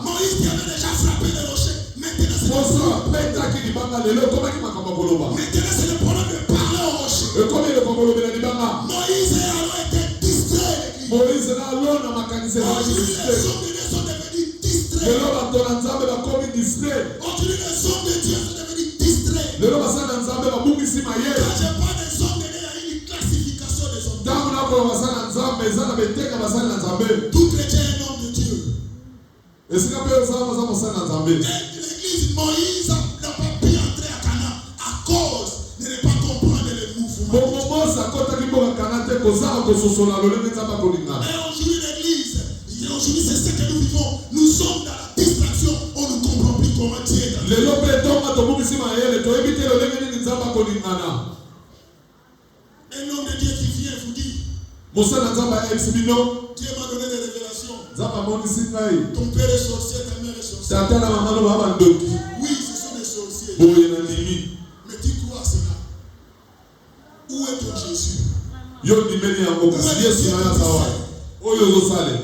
Moïse qui avait déjà frappé le rocher. Maintenant, c'est le problème de parler au rocher. Moïse et Aaron étaient distraits. Aujourd'hui, les hommes de Dieu sont devenus distraits. Aujourd'hui, les hommes de Dieu sont devenus distraits. Quand je parle des hommes de Dieu, il y a une classification des hommes de Dieu. Tout chrétien est un homme de Dieu. L'église Moïse n'a pas pu entrer à Canaan à cause de ne pas comprendre les mouvements. Et aujourd'hui, l'église, aujourd'hui, c'est ce que nous vivons. Nous sommes dans la distraction, on ne comprend plus comment Dieu est dans le monde. Un homme de Dieu qui vient vous dit, Dieu m'a donné des révélations. Ton père est sorcier, ta mère est sorcière. Oui, ce sont des sorciers. Mais tu crois cela? Où est ton Jésus?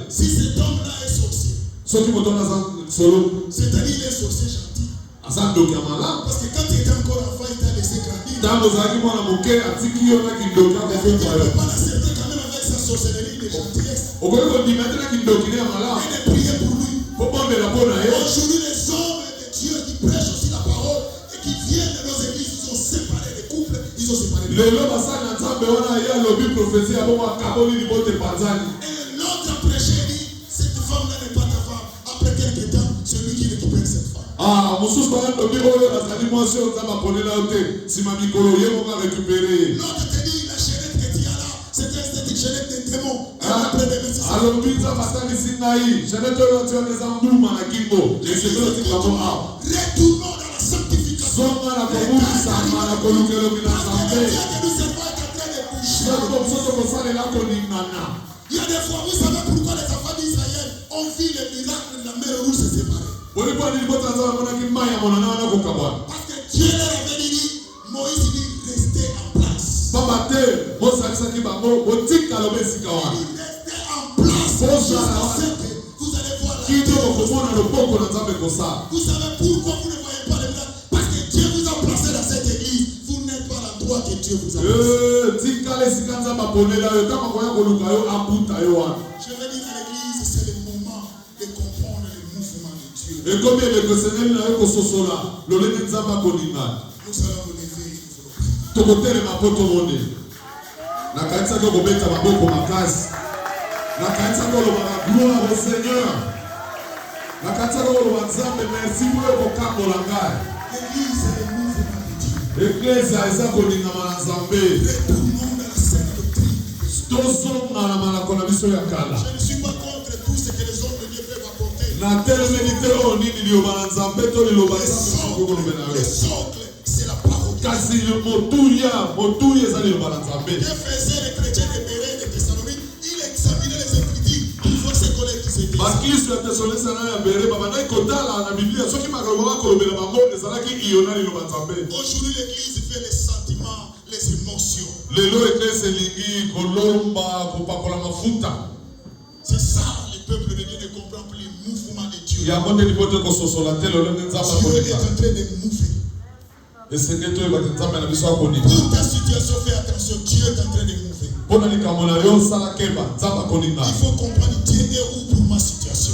Si cet homme-là est sorcier, c'est-à-dire il est sorcier gentil. Parce que quand tu étais encore enfant, il t'a laissé grandir. Il ne peut pas l'accepter quand même avec sa sorcellerie de gentillesse. Et de prier pour lui. Aujourd'hui, les hommes de Dieu qui prêchent aussi la parole et qui viennent de nos églises, ils ont séparé les couples, ils ont séparé les couples. Et l'autre a prêché et dit, cette femme-là n'est pas ta femme. Après quelques temps, c'est lui qui récupère cette femme. L'autre te dit, la chaînette que tu as là, c'est une chaînette de démons. Après des messages. Retournons dans la sanctification. Il y a des fois, vous savez pourquoi les enfants d'Israël ont vu les miracles de la mer rouge se séparer. Parce que Dieu leur avait dit, Moïse dit, restez en place. Il restait en place. Vous allez voir la terre. Vous savez pourquoi vous ne voyez pas les miracles? Parce que Dieu vous a placé dans cette église. Vous n'êtes pas l'endroit que Dieu vous a placé. Je vais dire à l'église, c'est le moment de comprendre les mouvements de Dieu. Nous allons nous lever et l'église, c'est le mouvement de Dieu. Retournons dans la sainte doctrine. Je ne suis pas contre tout ce que les hommes de Dieu peuvent apporter. Le socle, c'est la parole. Dieu faisait les chrétiens de Béret et de Thessalonique. Il examinait les Écritures. Il voit ses collègues qui s'étaient. Aujourd'hui, l'église fait les sentiments, les émotions. C'est ça, le peuple de Dieu ne comprend plus les mouvements de Dieu. Dieu est en train de mouver. Pour ta situation, fais attention, Dieu est en train de mouver. Il faut comprendre Dieu est où pour ma situation.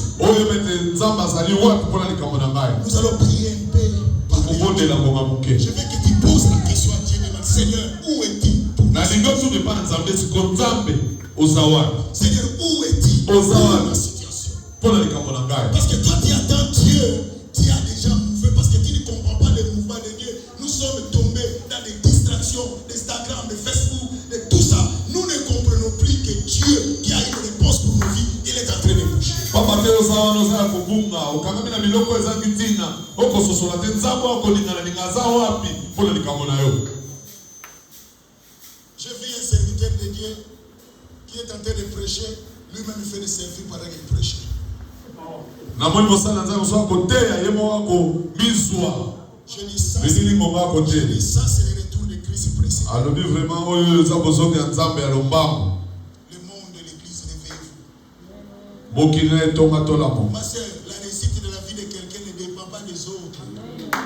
Nous allons prier un peu. Je veux que tu poses la question à Dieu, Seigneur, où es-tu? Seigneur, où es-tu pour ma situation? Parce que toi tu attends Dieu, tu as déjà mouvé parce que tu ne comprends pas les mouvements de Dieu. Nous sommes tombés dans des distractions, d'Instagram, de Facebook, de tout ça. Nous ne comprenons Dieu qui a une réponse pour nos vies, il est en train de bouger. Papa te osawa ozala kobunga okangami na biloko ezangi ntina okososola te nzambe akolingana ninga aza wapi mpona likambo na yo. J'ai vu un serviteur de Dieu qui est en train de prêcher, lui-même il fait des services pendant qu'il prêche. namoni mosala nzambe mosu akoteya ye moko akomizwa bisili ngongo akoteya. Ça c'est le retour de Christ précédent. alobi vraiment oyo eza bozoki ya nzambe ya lombango. Le monde de l'église, réveillez-vous. mokili na etonga tolamo. Ma sœur, la réussite de la vie de quelqu'un ne dépend pas des autres.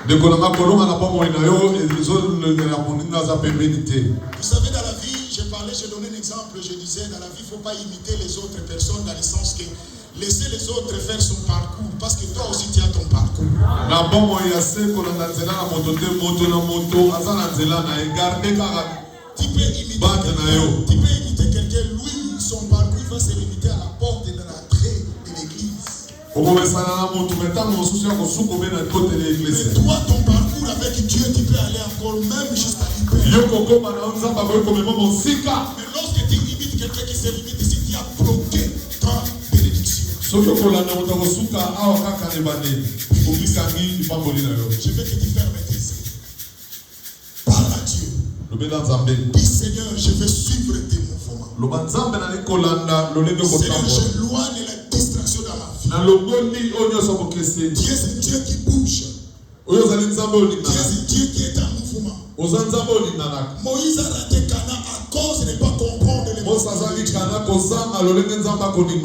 ndeko nanga kolonga na bomoi na yo ezolingela moninga aza pembeni te. Vous savez, dans la vie, je donnais un exemple, je disais, dans la vie, il ne faut pas imiter les autres personnes dans le sens que laissez les autres faire son parcours, parce que toi aussi tu as ton parcours. Na bomoi ya se kolanda nzela na moto te moto na moto aza na nzela na egarde kaka. Tu peux imiter quelqu'un, lui, son parcours, il va se limiter à la porte de l'entrée de l'église. Mais toi, ton parcours avec Dieu, tu peux aller encore même jusqu'à l'hyper. Mais lorsque tu imites quelqu'un qui se limite ici, tu as bloqué ta bénédiction. Je veux que tu fermes tes yeux. Parle à Dieu. Dis Seigneur, je vais suivre tes mouvements. Seigneur, j'éloigne la distraction dans ma vie. Dieu, c'est Dieu qui bouge. Dieu, c'est Dieu qui est en mouvement. Moïse a raté Cana à cause de ne pas comprendre les mouvements.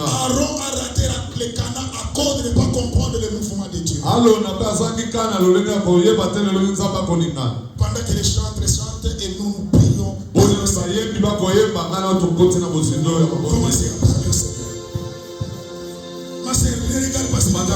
Aaron a raté le Cana à cause de ne pas comprendre les mouvements de Dieu. Pendant que les chantres chantent et nous prions. Commencez à parler au Seigneur. Ma sœur, ne regarde pas ce matin.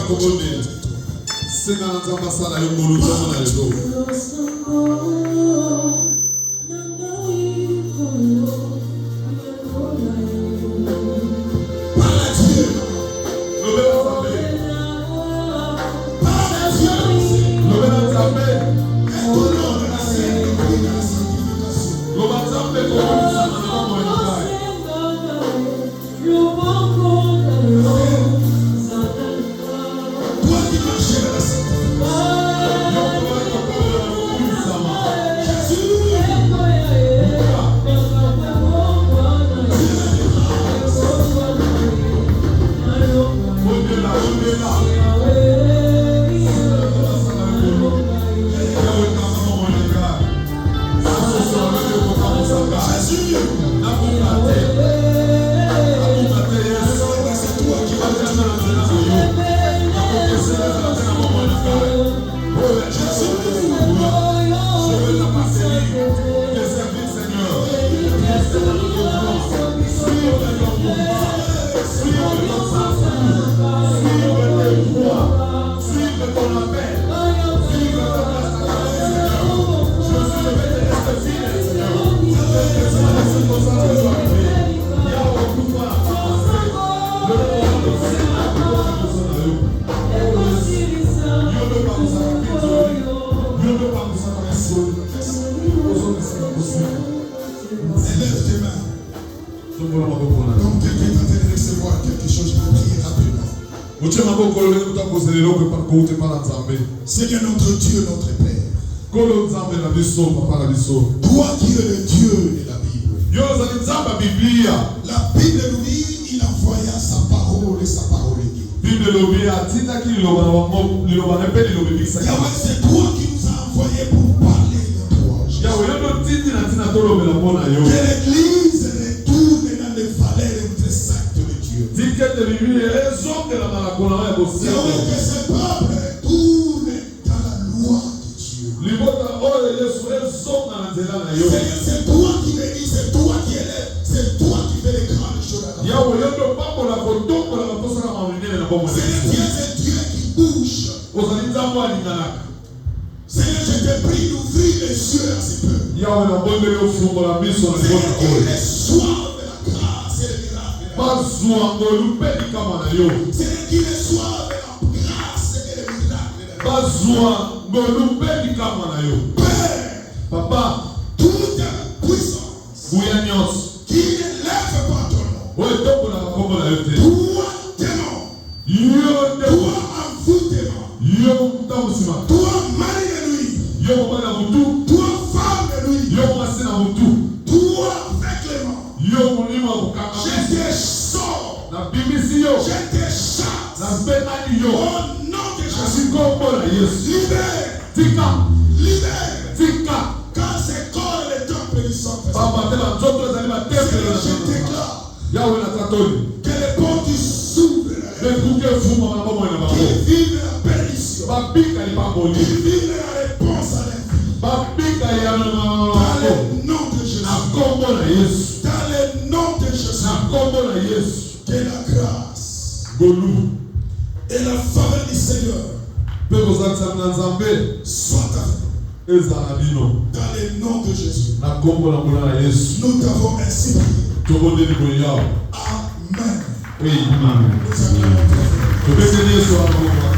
Seigneur notre Dieu, notre Père. Toi qui es le Dieu de la Bible. La Bible nous dit il envoya sa parole et sa parole est dit. Yahweh, c'est toi qui nous as envoyé pour parler de toi. Que l'église retourne dans les valeurs exactes de Dieu. Yahweh, que ce peuple retourne dans la loi de Dieu. C'est toi qui me dis, c'est toi qui élèves, c'est toi qui fais les grandes choses. C'est Dieu qui bouge. Seigneur, je te prie d'ouvrir les yeux à ce peuple. Seigneur, qu'il ait soif de la grâce et le miracle. Seigneur, qu'il ait soif de la grâce et le miracle. Père, Papa, toute puissance qui ne lève pas ton nom. Toi, démon. Toi, envoûtement. Toi, mari de nuit. Toi, femme de nuit. Toi, avec les mains. Je te sors. Je te chasse. Au nom de Jésus. Libère. Libère. Car c'est corps le temple du Saint-Esprit. Je déclare que les portes s'ouvrent. Qu'ils vivent la perdition. Qu'ils vivent la réponse à la vie. Dans le nom de Jésus. Dans le nom de Jésus. Que la grâce et la faveur du Seigneur soit avec nous. Dans le nom de Jésus. Nous t'avons ainsi prié. Amen. Oui, amen. Nous allons